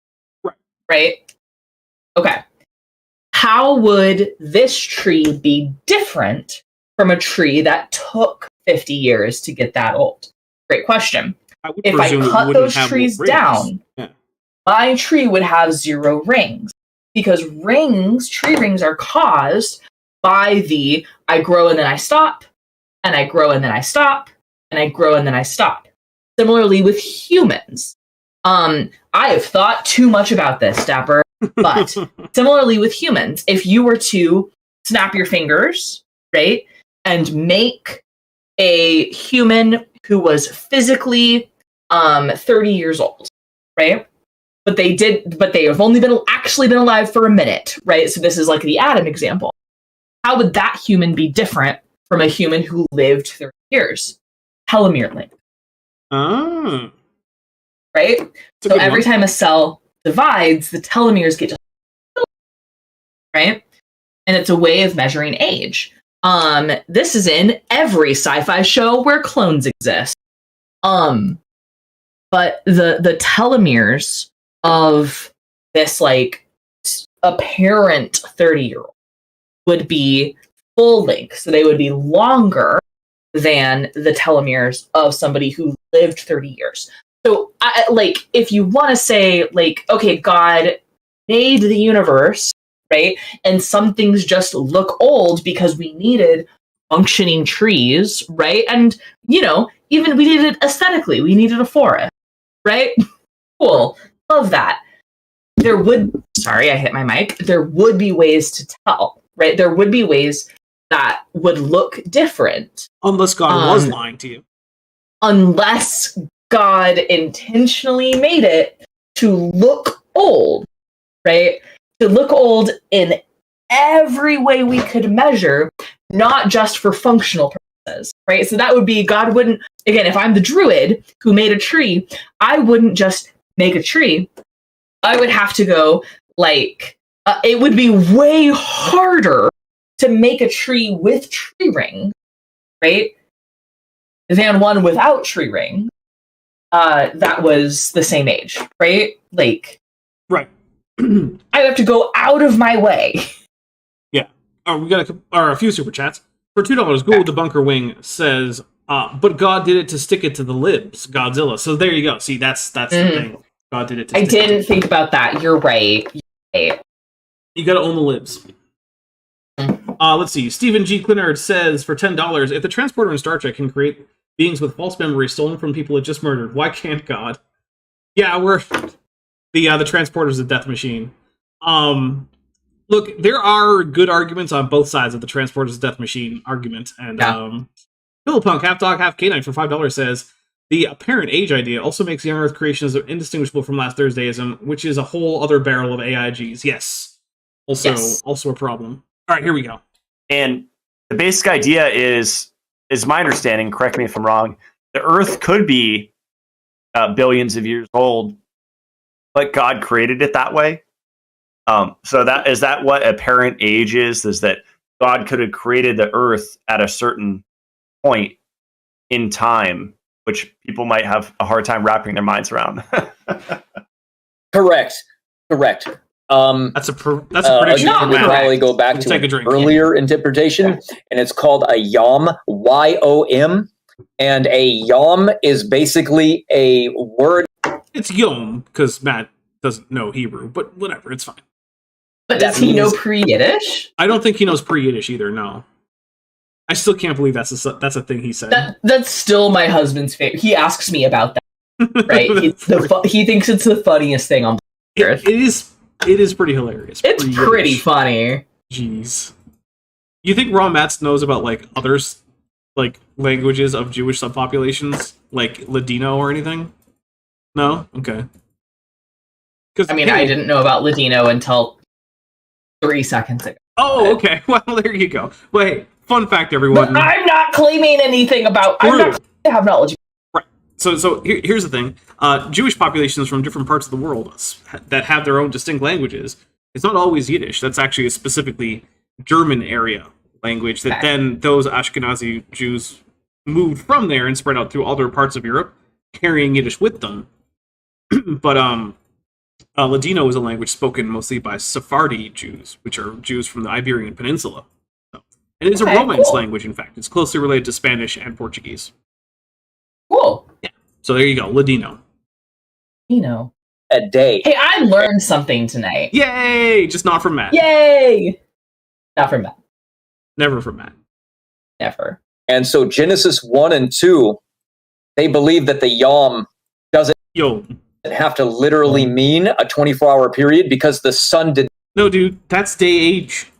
old, right? Okay. How would this tree be different from a tree that took 50 years to get that old? Great question. If I cut those trees down, my tree would have 0 rings, because tree rings are caused by I grow and then I stop, and I grow and then I stop, and I grow and then I stop. Similarly with humans. I have thought too much about this, Dapper, but similarly with humans, if you were to snap your fingers, right, and make a human who was physically 30 years old, right? But they have only actually been alive for a minute, right? So this is like the Adam example. How would that human be different from a human who lived 30 years? Telomere length. Oh. Right? So every time a cell divides, the telomeres get just right? And it's a way of measuring age. This is in every sci-fi show where clones exist. But the telomeres of this like apparent 30-year-old would be full length, so they would be longer than the telomeres of somebody who lived 30 years. So, if you want to say, like, okay, God made the universe, right? And some things just look old because we needed functioning trees, right? And, even we needed it aesthetically. We needed a forest, right? Cool. Love that. Sorry, I hit my mic. There would be ways to tell, right? There would be ways that would look different. Unless God was lying to you. Unless God intentionally made it to look old, right? To look old in every way we could measure, not just for functional purposes, right? So that would be, God wouldn't, again, if I'm the druid who made a tree, I wouldn't just make a tree. I would have to go, it would be way harder to make a tree with tree ring, right? Than one without tree ring. That was the same age, right? Right. I have to go out of my way. Yeah. We got a few super chats. For $2, Google Debunker Wing says, but God did it to stick it to the libs, Godzilla. So there you go. See, that's the thing. God did it to I stick it didn't think about that. You're right. You gotta own the libs. Let's see. Stephen G. Clinard says, for $10, if the transporter in Star Trek can create beings with false memories stolen from people it just murdered, why can't God? Yeah, we're... The transporter's a death machine. Look, there are good arguments on both sides of the transporter's death machine argument. And Philipunk, half dog, half canine for $5 says, the apparent age idea also makes young Earth creationism indistinguishable from last Thursdayism, which is a whole other barrel of AIGs. Yes. Also a problem. All right, here we go. And the basic idea is my understanding, correct me if I'm wrong, the Earth could be billions of years old, but God created it that way. So is that what apparent age is? Is that God could have created the Earth at a certain point in time, which people might have a hard time wrapping their minds around. Correct. That's a prediction. We could probably go back to an earlier interpretation, and it's called a yom, Y-O-M, and a yom is basically a word. It's yom, because Matt doesn't know Hebrew, but whatever, it's fine. But does he know pre-Yiddish? I don't think he knows pre-Yiddish either, no. I still can't believe that's a thing he said. That's still my husband's favorite. He asks me about that, right? He thinks it's the funniest thing on earth. It is pretty hilarious. It's pretty funny. Jeez. You think Raw Mats knows about, like, others, like, languages of Jewish subpopulations? Like, Ladino or anything? No? Okay. I mean, I didn't know about Ladino until 3 seconds ago. Oh, okay. Well, there you go. Wait, fun fact, everyone. But I'm not claiming anything about... True. I'm not have knowledge. Right. So here's the thing. Jewish populations from different parts of the world that have their own distinct languages, it's not always Yiddish. That's actually a specifically German area language that then those Ashkenazi Jews moved from there and spread out through other parts of Europe, carrying Yiddish with them. But Ladino is a language spoken mostly by Sephardi Jews, which are Jews from the Iberian Peninsula. So, and it's a Romance language, in fact. It's closely related to Spanish and Portuguese. Cool. Yeah. So there you go, Ladino. A day. Hey, I learned something tonight. Yay! Just not from Matt. Yay! Not from Matt. Never from Matt. Never. And so Genesis 1 and 2, they believe that the yom doesn't have to literally mean a 24-hour period because the sun did. No, dude, that's day age.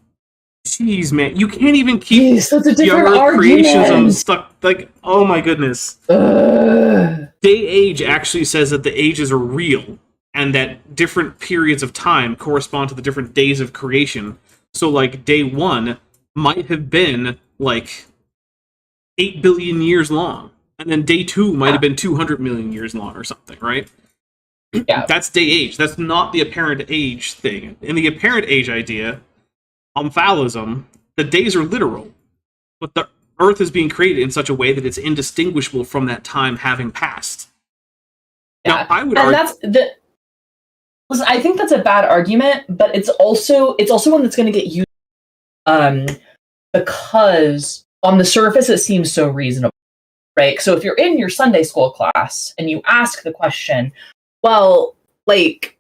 Jeez, man, you can't even keep that's a different younger creations argument. stuck. Like, oh my goodness. Day age actually says that the ages are real and that different periods of time correspond to the different days of creation. So, like, day 1 might have been like 8 billion years long, and then day 2 might have been 200 million years long or something, right? Yeah. That's day age. That's not the apparent age thing. In the apparent age idea, omphalism, the days are literal, but the Earth is being created in such a way that it's indistinguishable from that time having passed. Yeah. Now, I would and argue... that's the... Listen, I think that's a bad argument, but it's also one that's going to get used because on the surface it seems so reasonable, right? So if you're in your Sunday school class and you ask the question, well, like,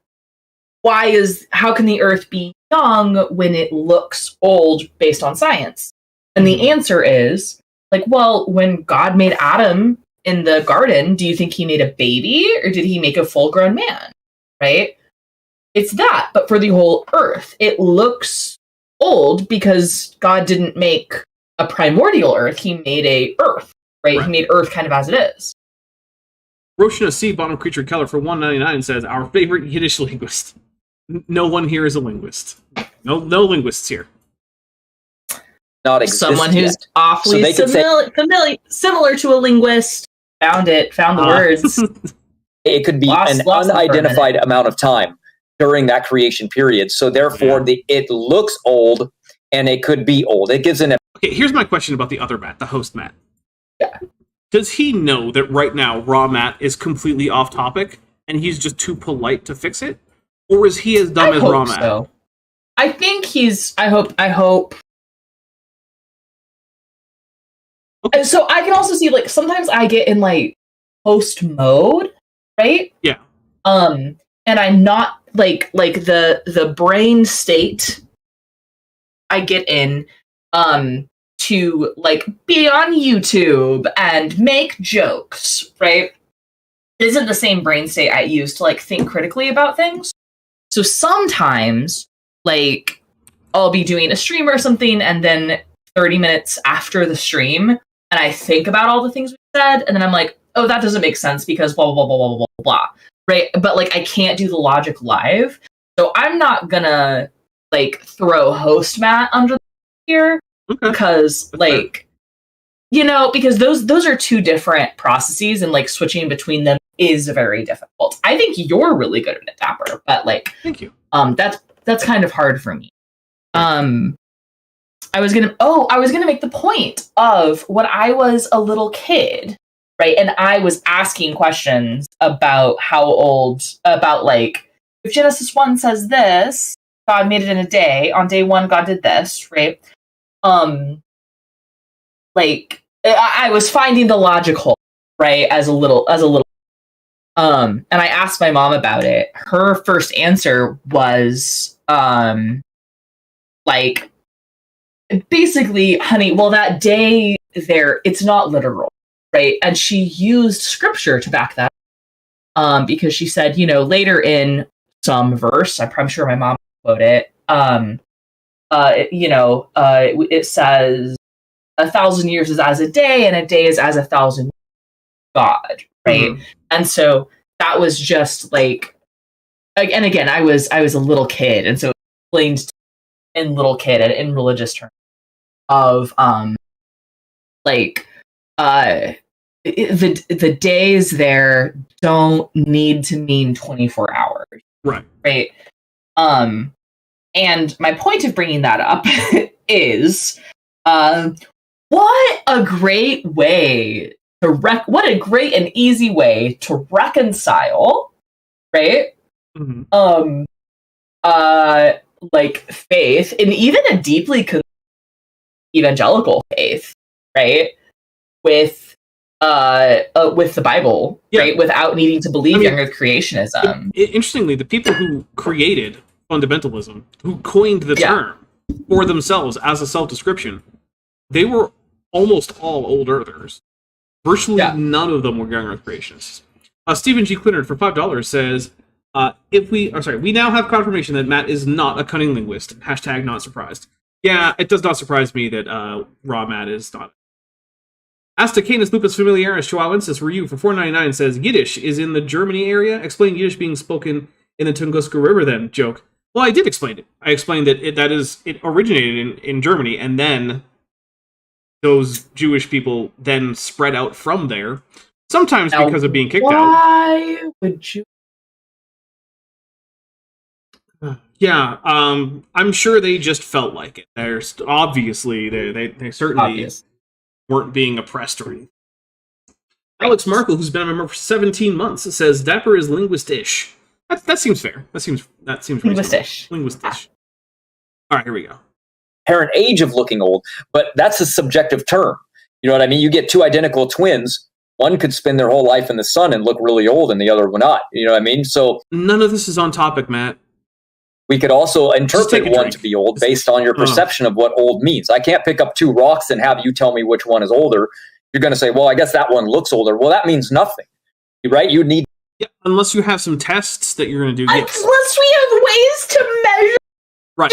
how can the Earth be young when it looks old based on science? And the answer is, like, well, when God made Adam in the garden, do you think he made a baby or did he make a full-grown man, right? It's that, but for the whole Earth. It looks old because God didn't make a primordial Earth, he made a Earth, right? He made Earth kind of as it is. Roshna C. Bottom Creature Keller for $1.99 says, our favorite Yiddish linguist. No one here is a linguist. No linguists here. Not exist Someone who's yet. awfully similar to a linguist found the words. It could be an unidentified amount of time during that creation period. So therefore, it looks old, and it could be old. It gives an... Okay, here's my question about the other Matt, the host Matt. Yeah. Does he know that right now Raw Matt is completely off topic, and he's just too polite to fix it? Or is he as dumb as Raw Matt? So. I think he's... I hope Okay. So I can also see, like, sometimes I get in, like, host mode, right? Yeah. And I'm not, like the brain state I get in, to, like, be on YouTube and make jokes, right? It isn't the same brain state I use to, like, think critically about things. So sometimes, like, I'll be doing a stream or something, and then 30 minutes after the stream, and I think about all the things we said, and then I'm like, oh, that doesn't make sense because blah, blah, blah, blah, blah, blah, blah, right? But, like, I can't do the logic live, so I'm not gonna, like, throw host Matt under here, because, like, you know, because those are two different processes, and, like, switching between them is very difficult. I think you're really good at it, Dapper, but, like, Thank you. that's kind of hard for me. I was gonna make the point of when I was a little kid, right? And I was asking questions about like, if Genesis 1 says this, God made it in a day. On day 1, God did this, right? Like, I was finding the logic hole, right? As a little. And I asked my mom about it. Her first answer was, like, basically, honey, well, that day there, it's not literal, right? And she used scripture to back that, because she said, you know, later in some verse, I'm sure my mom quote it, it says, 1,000 years is as a day, and a day is as 1,000 God, right? Mm-hmm. And so that was just like, and again, I was a little kid, and so it explained in little kid and in religious terms of the days there don't need to mean 24 hours, right? And my point of bringing that up is, what a great way to what a great and easy way to reconcile, right? Mm-hmm. Like, faith, and even a deeply evangelical faith, right? With the Bible, right? Without needing to believe young Earth creationism. Interestingly, the people who created fundamentalism, who coined the term for themselves as a self-description, they were almost all old earthers. Virtually none of them were young Earth creationists. Stephen G. Quinnard for $5 says, we now have confirmation that Matt is not a cunning linguist. Hashtag not surprised. Yeah, it does not surprise me that raw Matt is not. Astacanus lupus familiaris chihuahuensis for you for $4.99 says, Yiddish is in the Germany area. Explain Yiddish being spoken in the Tunguska River then, joke. Well, I did explain it. I explained that it originated in Germany, and then those Jewish people then spread out from there, sometimes now, because of being kicked out. Why would you? Yeah, I'm sure they just felt like it. There's obviously they certainly weren't being oppressed or anything. Right. Alex Markle, who's been a member for 17 months, says Dapper is linguistish. That seems fair. That seems linguistish. Linguistish. All right, here we go. Apparent age of looking old, but that's a subjective term. You know what I mean? You get two identical twins. One could spend their whole life in the sun and look really old, and the other will not. You know what I mean? So none of this is on topic, Matt. We could also interpret one to be old based on your perception of what old means. I can't pick up two rocks and have you tell me which one is older. You're going to say, well, I guess that one looks older. Well, that means nothing, right? You need... Yeah, unless you have some tests that you're going to do. Unless we have ways to measure... Right.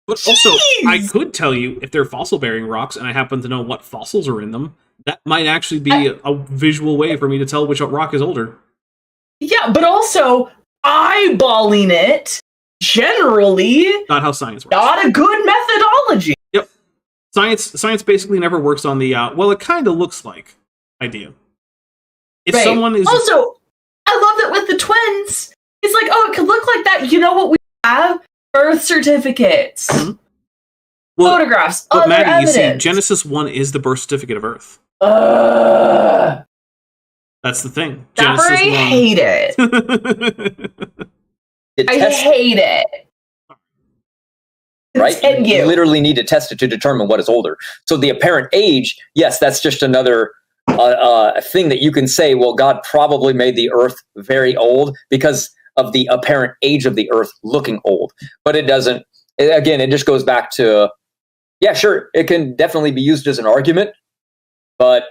But also, I could tell you if they're fossil-bearing rocks and I happen to know what fossils are in them, that might actually be a visual way for me to tell which rock is older. Yeah, but also, eyeballing it... generally not how science works. Not a good methodology. Yep. Science basically never works on the well, it kind of looks like idea. If someone is also, I love that with the twins. It's like, oh, it could look like that. You know what we have? Birth certificates, photographs, other Maddie, evidence. You see, Genesis 1 is the birth certificate of Earth. That's the thing. Genesis 1. Hate it. I hate it. right? Continue. You literally need to test it to determine what is older. So the apparent age, yes, that's just another thing that you can say, well, God probably made the earth very old because of the apparent age of the earth looking old. But it doesn't, again, it just goes back to, yeah, sure, it can definitely be used as an argument, but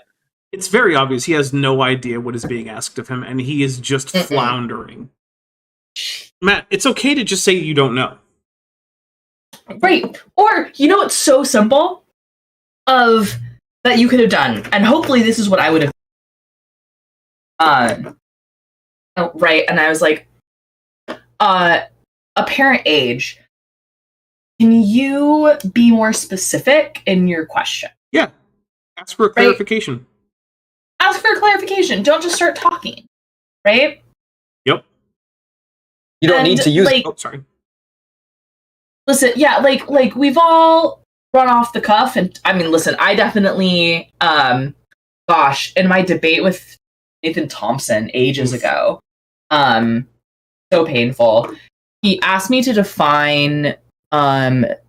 It's very obvious he has no idea what is being asked of him, and he is just floundering. Matt, it's okay to just say you don't know. Right. Or, it's so simple of that you could have done. And hopefully this is what I would have right. And I was like, apparent age. Can you be more specific in your question? Yeah. Ask for a clarification. Ask for a clarification. Don't just start talking. Right? Yep. You don't need to use sorry. Listen, yeah, like we've all run off the cuff, and I mean, listen, I definitely, in my debate with Nathan Thompson ages ago, so painful. He asked me to define Coriolis,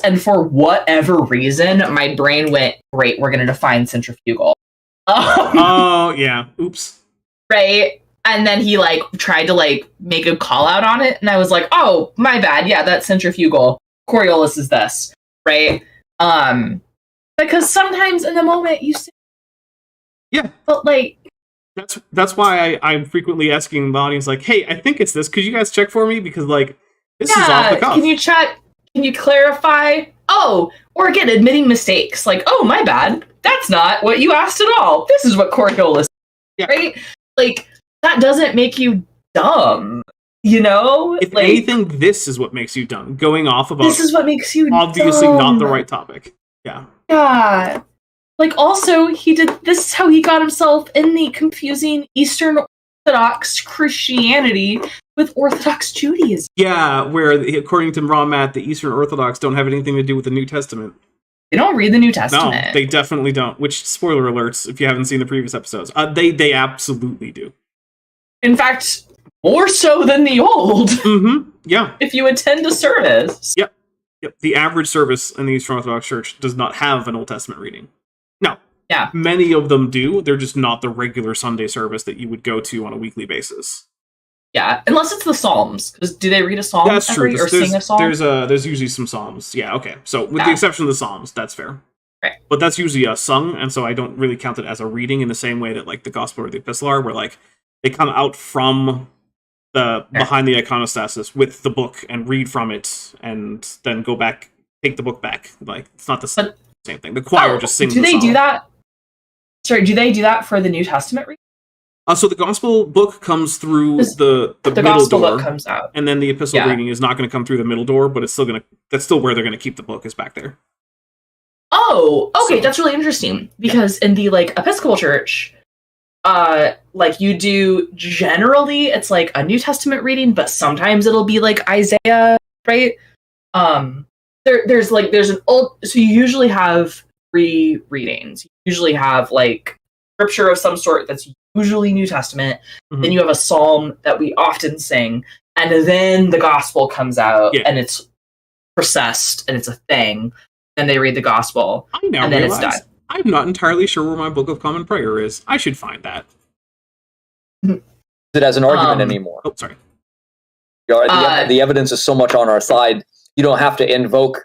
and for whatever reason, my brain went, great, we're going to define centrifugal. Oh, yeah. Oops. Right? And then he tried to make a call out on it, and I was like, "Oh, my bad. Yeah, that's centrifugal. Coriolis is this, right?" Because sometimes in the moment you say, yeah, but that's why I'm frequently asking the audience, "Hey, I think it's this. Could you guys check for me? Because this is off the cuff. Can you check? Can you clarify? Oh, or again, admitting mistakes. "Oh, my bad. That's not what you asked at all. This is what Coriolis is." Yeah. Right? That doesn't make you dumb, If anything, this is what makes you dumb. Going off about this is what makes you obviously dumb. not the right topic. Yeah. Yeah. Also, he did. This is how he got himself in the confusing Eastern Orthodox Christianity with Orthodox Judaism. Yeah, where according to Raw Matt, the Eastern Orthodox don't have anything to do with the New Testament. They don't read the New Testament. No, they definitely don't. Which, spoiler alerts, if you haven't seen the previous episodes, they absolutely do. In fact, more so than the old. Mm-hmm. Yeah. If you attend a service. Yep. The average service in the Eastern Orthodox Church does not have an Old Testament reading. No. Yeah. Many of them do. They're just not the regular Sunday service that you would go to on a weekly basis. Yeah, unless it's the Psalms. Because do they read a Psalm That's true. or sing a Psalm? There's usually some Psalms. Yeah, okay. So with the exception of the Psalms, that's fair. Right. But that's usually sung, and so I don't really count it as a reading in the same way that the Gospel or the Epistle are, where they come out from behind the iconostasis with the book and read from it, and then go back, take the book back. It's not the same thing. The choir just sings. Do they the song. do that? Sorry, do they do that for the New Testament reading? So the Gospel book comes through the middle Gospel door, book comes out, and then the Epistle reading is not going to come through the middle door, but that's still where they're going to keep the book, is back there. Oh, okay, that's really interesting, because in the Episcopal Church, you do generally it's a New Testament reading, but sometimes it'll be Isaiah, right? There's an old, so you usually have 3 readings. You usually have scripture of some sort that's usually New Testament. Mm-hmm. Then you have a psalm that we often sing, and then the gospel comes out, and it's processed, and it's a thing. And they read the gospel, and then it's done. I'm not entirely sure where my Book of Common Prayer is. I should find that. It as an argument anymore. Oh, sorry. The evidence is so much on our side. You don't have to invoke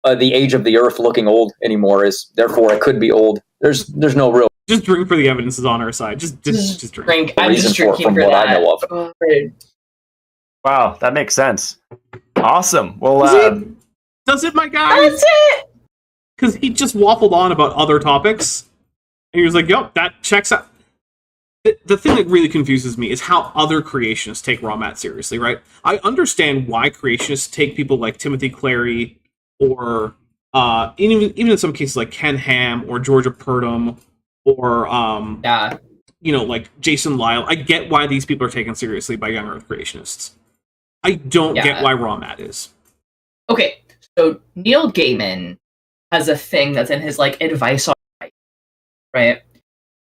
the age of the earth looking old anymore. Therefore it could be old. There's no real. Just drink for the evidence is on our side. Just drink. I'm just drinking from what I know of. Wow, that makes sense. Awesome. Well, does it, my guy? That's it. Because he just waffled on about other topics, and he was like, "Yep, that checks out." The thing that really confuses me is how other creationists take Raw Matt seriously, right? I understand why creationists take people like Timothy Clary, or even in some cases like Ken Ham or Georgia Purdom, or Jason Lyle. I get why these people are taken seriously by young Earth creationists. I don't get why Raw Matt is. Okay, so Neil Gaiman has a thing that's in his advice on writing, right?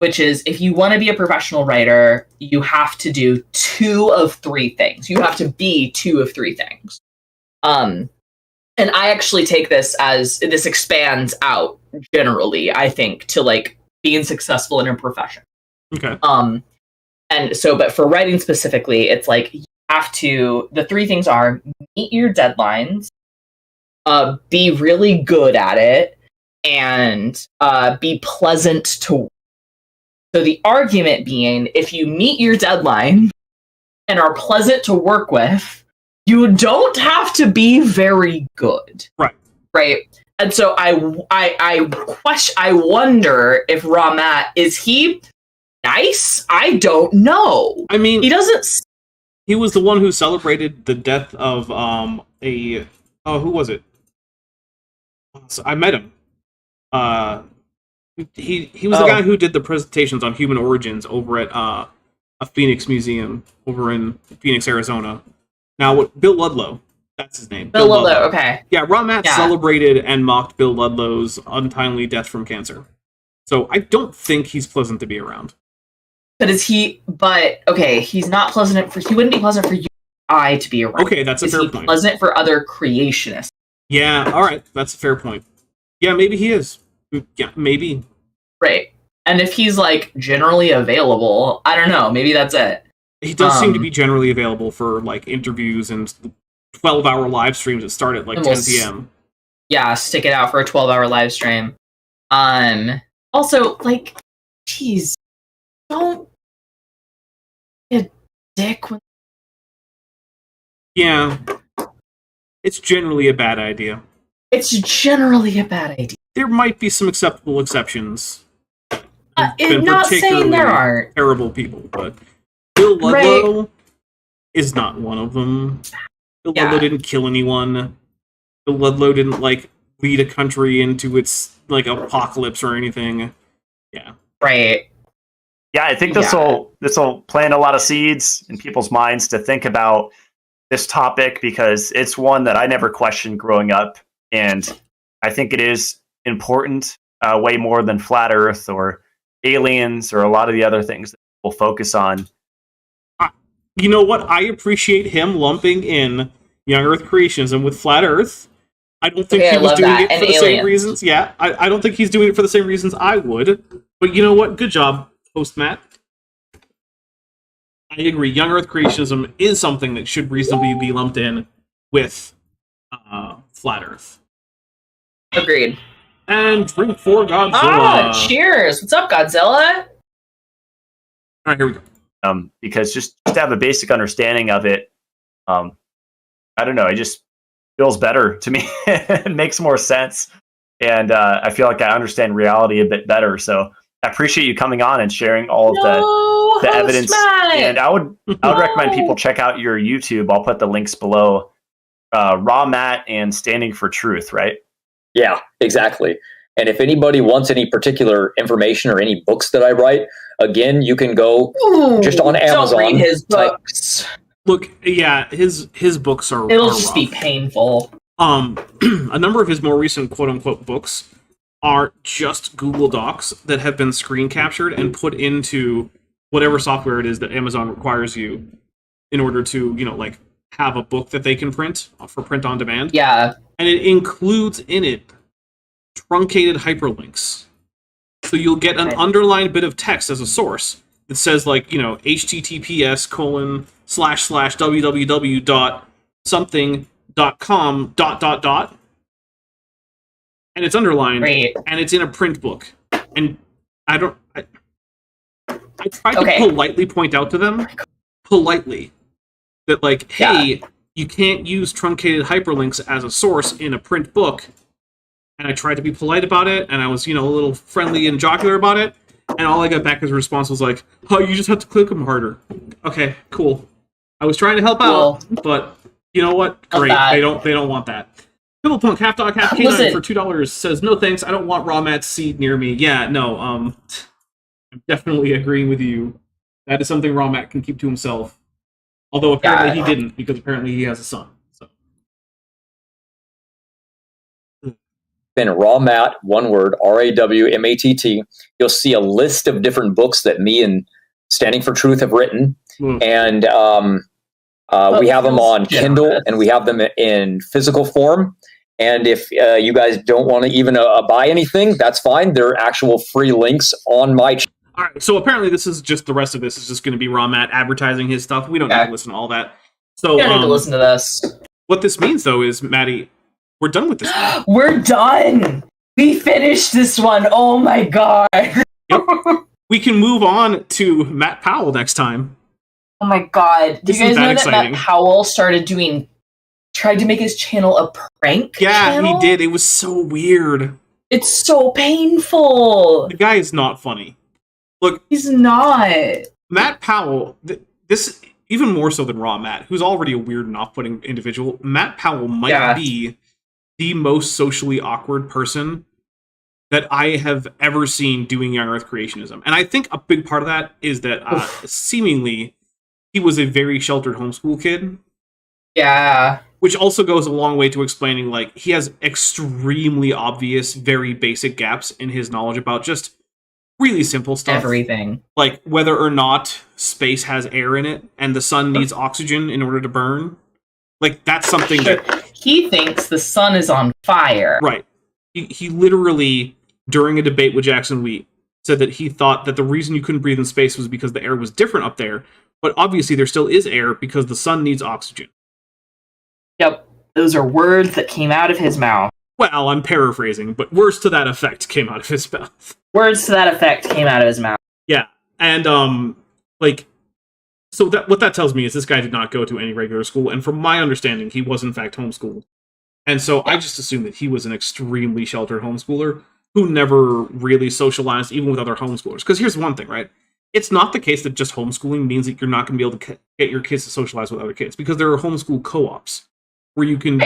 Which is, if you want to be a professional writer, you have to do 2 of 3 things. You have to be 2 of 3 things. And I actually take this as this expands out generally, I think, to like being successful in a profession. Okay. And so, but for writing specifically, it's like you have to, the three things are meet your deadlines, be really good at it, and be pleasant to. So the argument being, if you meet your deadline and are pleasant to work with, you don't have to be very good. Right. Right. And so I wonder if Ramat, is he nice? I don't know. I mean, he doesn't. He was the one who celebrated the death of who was it? So I met him. He was the guy who did the presentations on human origins over at a Phoenix museum over in Phoenix, Arizona. Now, what Bill Ludlow, that's his name. Bill Ludlow, okay. Yeah, Ramat celebrated and mocked Bill Ludlow's untimely death from cancer. So I don't think he's pleasant to be around. But okay, he's not pleasant he wouldn't be pleasant for you and I to be around. Okay, that's a fair point. Pleasant for other creationists. Yeah, alright, that's a fair point. Yeah, maybe he is. Yeah, maybe. Right. And if he's like generally available, I don't know, maybe that's it. He does seem to be generally available for like interviews and 12-hour live streams that start at like 10 p.m. Yeah, stick it out for a 12-hour live stream. Also, like, geez, don't be a dick when... Yeah. It's generally a bad idea. It's generally a bad idea. There might be some acceptable exceptions. I'm not saying there aren't. Terrible people, but Bill Ludlow is not one of them. Bill Ludlow didn't kill anyone. Bill Ludlow didn't, like, lead a country into its, like, apocalypse or anything. Yeah. Right. Yeah, I think this will plant a lot of seeds in people's minds to think about this topic, because it's one that I never questioned growing up, and I think it is important, way more than flat Earth or aliens or a lot of the other things that we'll focus on. You know what? I appreciate him lumping in young Earth creationism with flat Earth. I don't think he was doing it for the same reasons. Yeah, I don't think he's doing it for the same reasons I would. But you know what? Good job, host Matt. I agree. Young Earth creationism is something that should reasonably be lumped in with flat Earth. Agreed. And drink for Godzilla. Ah, cheers! What's up, Godzilla? All right, here we go. Because just to have a basic understanding of it, I don't know, it just feels better to me. It makes more sense, and I feel like I understand reality a bit better. So I appreciate you coming on and sharing all of the evidence. And I would recommend people check out your YouTube. I'll put the links below. Raw Matt and Standing for Truth, right? Yeah, exactly. And if anybody wants any particular information or any books that I write, again, you can go just on Amazon. Don't read his books. Look, yeah, his books are. It'll just be painful. A number of his more recent quote unquote books are just Google Docs that have been screen captured and put into whatever software it is that Amazon requires you in order to, like, have a book that they can print for print on demand. Yeah. And it includes in it truncated hyperlinks. So you'll get an underlined bit of text as a source that says, like, https://www.something.com ... and it's underlined, and it's in a print book. And I tried to politely point out to them, that, like, hey, you can't use truncated hyperlinks as a source in a print book. And I tried to be polite about it, and I was, a little friendly and jocular about it, and all I got back as a response was like, oh, you just have to click them harder. Okay, cool. I was trying to help out, but you know what? Great. They don't want that. Pimplepunk, half dog, half canine for $2 says, no thanks, I don't want Raw Matt's seed near me. Yeah, no, I'm definitely agreeing with you. That is something Raw Matt can keep to himself. Although apparently he didn't, because apparently he has a son. So. In Raw Matt, one word, RAWMATT, you'll see a list of different books that me and Standing for Truth have written. And we have them on Kindle, and we have them in physical form. And if you guys don't want to even buy anything, that's fine. There are actual free links on my channel. All right, so apparently this is just the rest of this is just going to be raw Matt advertising his stuff. We don't need to listen to all that. So You don't need to listen to this. what this means, though, is, Maddie, we're done with this one. We're done! We finished this one! Oh my god! Yep. We can move on to Matt Powell next time. Oh my god. Do This you guys is that know that exciting. Matt Powell tried to make his channel a prank channel? He did. It was so weird. It's so painful! The guy is not funny. Look, He's not. Matt Powell, this even more so than Raw Matt, who's already a weird and off-putting individual. Matt Powell might be the most socially awkward person that I have ever seen doing young Earth creationism. And I think a big part of that is that seemingly he was a very sheltered homeschool kid. Yeah. Which also goes a long way to explaining, like, he has extremely obvious, very basic gaps in his knowledge about just really simple stuff. Everything. Like whether or not space has air in it and the sun needs oxygen in order to burn. Like, that's something that... He thinks the sun is on fire. Right. He literally, during a debate with Jackson Wheat, said that he thought that the reason you couldn't breathe in space was because the air was different up there. But obviously there still is air because the sun needs oxygen. Yep. Those are words that came out of his mouth. Well, I'm paraphrasing, but words to that effect came out of his mouth. Words to that effect came out of his mouth. Yeah. And, so that what that tells me is this guy did not go to any regular school, and from my understanding, he was in fact homeschooled. And so I just assumed that he was an extremely sheltered homeschooler who never really socialized, even with other homeschoolers. Because here's one thing, right? It's not the case that just homeschooling means that you're not going to be able to get your kids to socialize with other kids, because there are homeschool co-ops where you can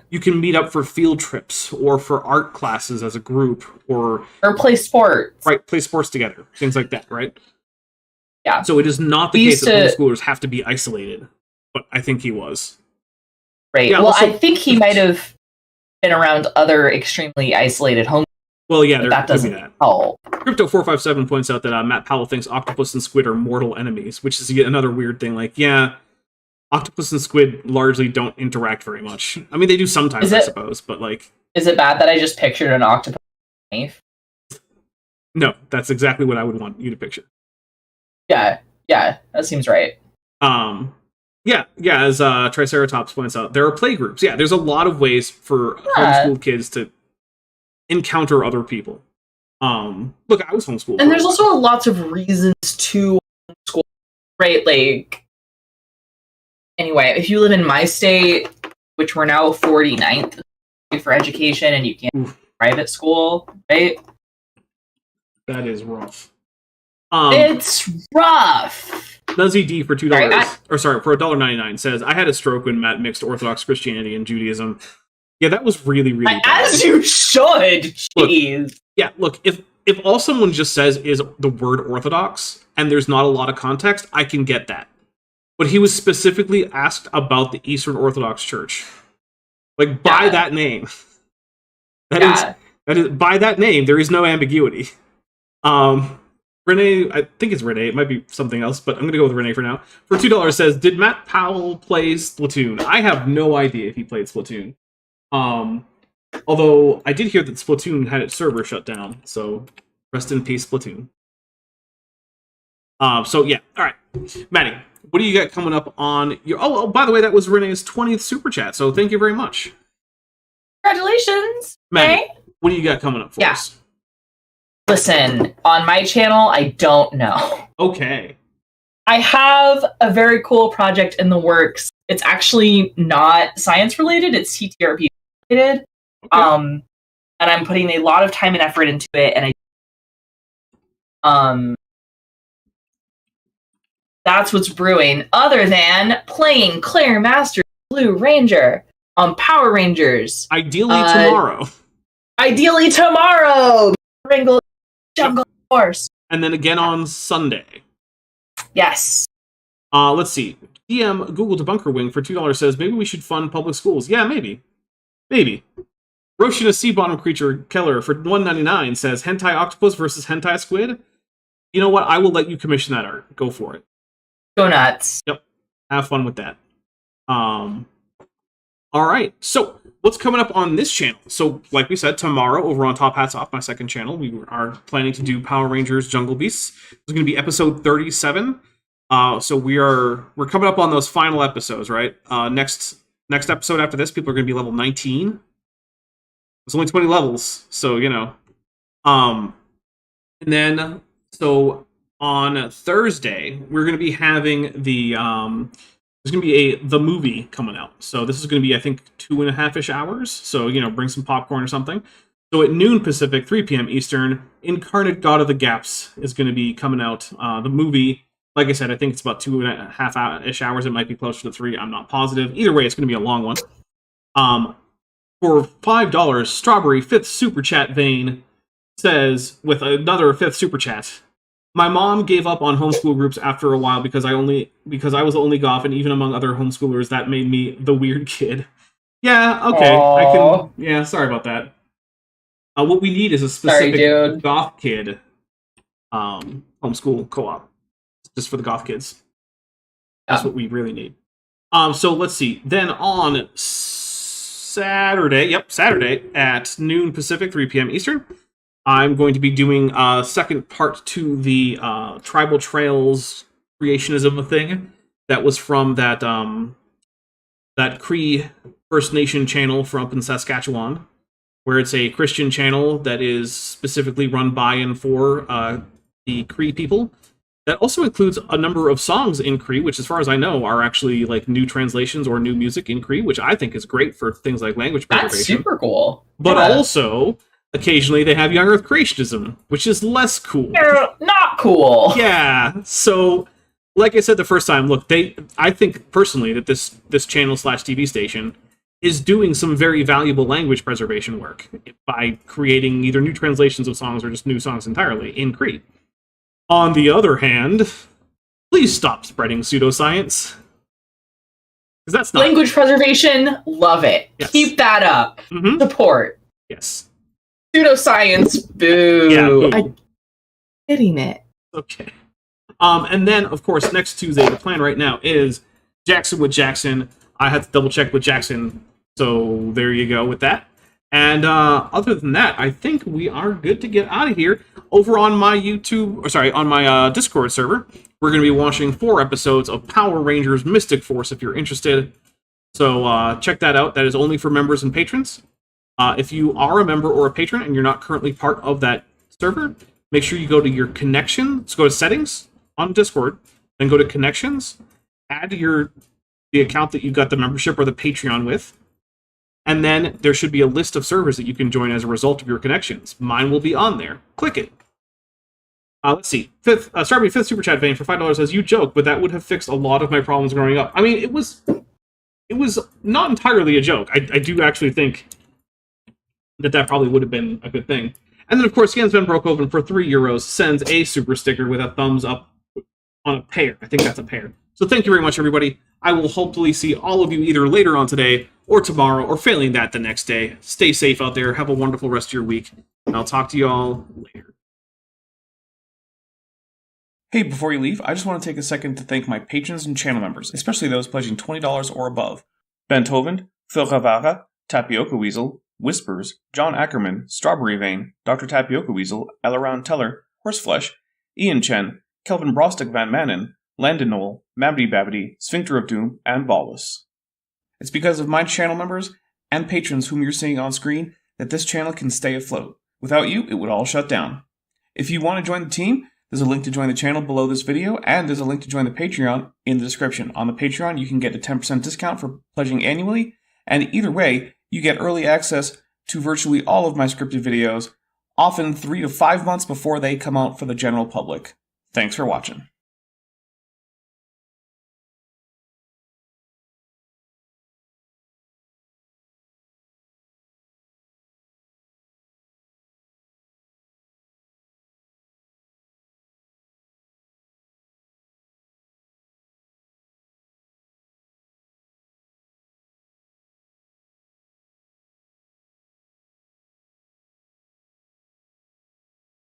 you can meet up for field trips or for art classes as a group or play sports. Right, play sports together, things like that, right? Yeah. So it is not the case that homeschoolers have to be isolated, but I think he was. Right. Yeah, well, also, I think he might have been around other extremely isolated homes. Well, yeah, that doesn't help. Crypto457 points out that Matt Powell thinks octopus and squid are mortal enemies, which is yet another weird thing. Like, yeah, octopus and squid largely don't interact very much. I mean, they do sometimes, I suppose, but like... Is it bad that I just pictured an octopus knife? No, that's exactly what I would want you to picture. Yeah, that seems right. Yeah, as Triceratops points out, there are play groups. Yeah, there's a lot of ways for homeschooled kids to encounter other people. Look, I was homeschooled. And there's also lots of reasons to homeschool, right? Like, anyway, if you live in my state, which we're now 49th for education, and you can't private school, right? That is rough. It's rough. Nuzzy D for $2 for $1.99 says, I had a stroke when Matt mixed Orthodox Christianity and Judaism. Yeah, that was really, really bad. As you should. Jeez. Look, if all someone just says is the word Orthodox and there's not a lot of context, I can get that. But he was specifically asked about the Eastern Orthodox Church. Like, by that name. That is by that name, there is no ambiguity. Renee, I think it's Renee, it might be something else, but I'm going to go with Renee for now. For $2 says, did Matt Powell play Splatoon? I have no idea if he played Splatoon. Although, I did hear that Splatoon had its server shut down, so rest in peace, Splatoon. So yeah, alright. Maddie, what do you got coming up on your... Oh, by the way, that was Renee's 20th Super Chat, so thank you very much. Congratulations, Maddie, what do you got coming up for us? Listen, on my channel, I don't know. Okay. I have a very cool project in the works. It's actually not science related, it's TTRP related. Okay. And I'm putting a lot of time and effort into it, and that's what's brewing, other than playing Claire Masters Blue Ranger on Power Rangers. Ideally tomorrow. Ideally tomorrow! Jungle Force. And then again on Sunday. Yes. Let's see. DM Google Debunker Wing for $2 says, maybe we should fund public schools. Yeah, maybe. Maybe. Roshina Sea Bottom Creature Keller for $1.99 says, hentai octopus versus hentai squid? You know what? I will let you commission that art. Go for it. Go nuts. Yep. Have fun with that. Alright. So, what's coming up on this channel? So, like we said, tomorrow over on Top Hats Off, my second channel, we are planning to do Power Rangers Jungle Beasts. It's going to be episode 37. So we're coming up on those final episodes, right? Next episode after this, people are going to be level 19. It's only 20 levels, so you know. And then so on Thursday, we're going to be having the there's going to be the movie coming out. So this is going to be, I think, 2.5-ish hours. So, you know, bring some popcorn or something. So at noon Pacific, 3 p.m. Eastern, Incarnate God of the Gaps is going to be coming out. The movie, like I said, I think it's about 2.5-ish hours. It might be closer to 3. I'm not positive. Either way, it's going to be a long one. For $5, Strawberry 5th Super Chat Vein says, with another 5th Super Chat, my mom gave up on homeschool groups after a while because I was the only goth, and even among other homeschoolers, that made me the weird kid. Yeah, okay. Aww. Yeah, sorry about that. What we need is a specific goth kid homeschool co-op. Just for the goth kids. That's what we really need. So let's see. Then on Saturday at noon Pacific, 3 p.m. Eastern, I'm going to be doing a second part to the Tribal Trails Creationism thing that was from that Cree First Nation channel from up in Saskatchewan, where it's a Christian channel that is specifically run by and for the Cree people. That also includes a number of songs in Cree, which, as far as I know, are actually like new translations or new music in Cree, which I think is great for things like language preservation. That's super cool. But also, occasionally they have Young Earth Creationism, which is less cool. They're not cool. Yeah. So, like I said the first time, look, I think personally that this channel / TV station is doing some very valuable language preservation work by creating either new translations of songs or just new songs entirely in Cree. On the other hand, please stop spreading pseudoscience. Because that's not... Language preservation, love it. Yes. Keep that up. Mm-hmm. Support. Yes. Pseudoscience, boo. Yeah, boo. I'm getting it. Okay. And then, of course, next Tuesday, the plan right now is Jackson with Jackson. I had to double check with Jackson, so there you go with that. And other than that, I think we are good to get out of here. Over on my on my Discord server, we're going to be watching 4 episodes of Power Rangers Mystic Force if you're interested. So check that out. That is only for members and patrons. If you are a member or a patron and you're not currently part of that server, make sure you go to your connections, go to settings on Discord, then go to connections, add the account that you got the membership or the Patreon with, and then there should be a list of servers that you can join as a result of your connections. Mine will be on there. Click it. Let's see. Strawberry 5th Super Chat Vein for $5 says, you joke, but that would have fixed a lot of my problems growing up. I mean, it was not entirely a joke. I do actually think that probably would have been a good thing. And then, of course, Jens Van Broekhoven for €3 sends a super sticker with a thumbs up on a pair. I think that's a pair. So thank you very much, everybody. I will hopefully see all of you either later on today or tomorrow, or failing that, the next day. Stay safe out there. Have a wonderful rest of your week. And I'll talk to you all later. Hey, before you leave, I just want to take a second to thank my patrons and channel members, especially those pledging $20 or above. Ben Toven, Phil Ravara, Tapioca Weasel, Whispers, John Ackerman, Strawberry Vein, Dr. Tapioca Weasel, Elaround Teller, Horseflesh, Ian Chen, Kelvin Brostick Van Manen, Landon Knoll, Maddie Babbity, Sphincter of Doom, and Ballus. It's because of my channel members and patrons whom you're seeing on screen that this channel can stay afloat. Without you, it would all shut down. If you want to join the team, there's a link to join the channel below this video, and there's a link to join the Patreon in the description. On the Patreon, you can get a 10% discount for pledging annually, and either way, you get early access to virtually all of my scripted videos, often 3 to 5 months before they come out for the general public. Thanks for watching.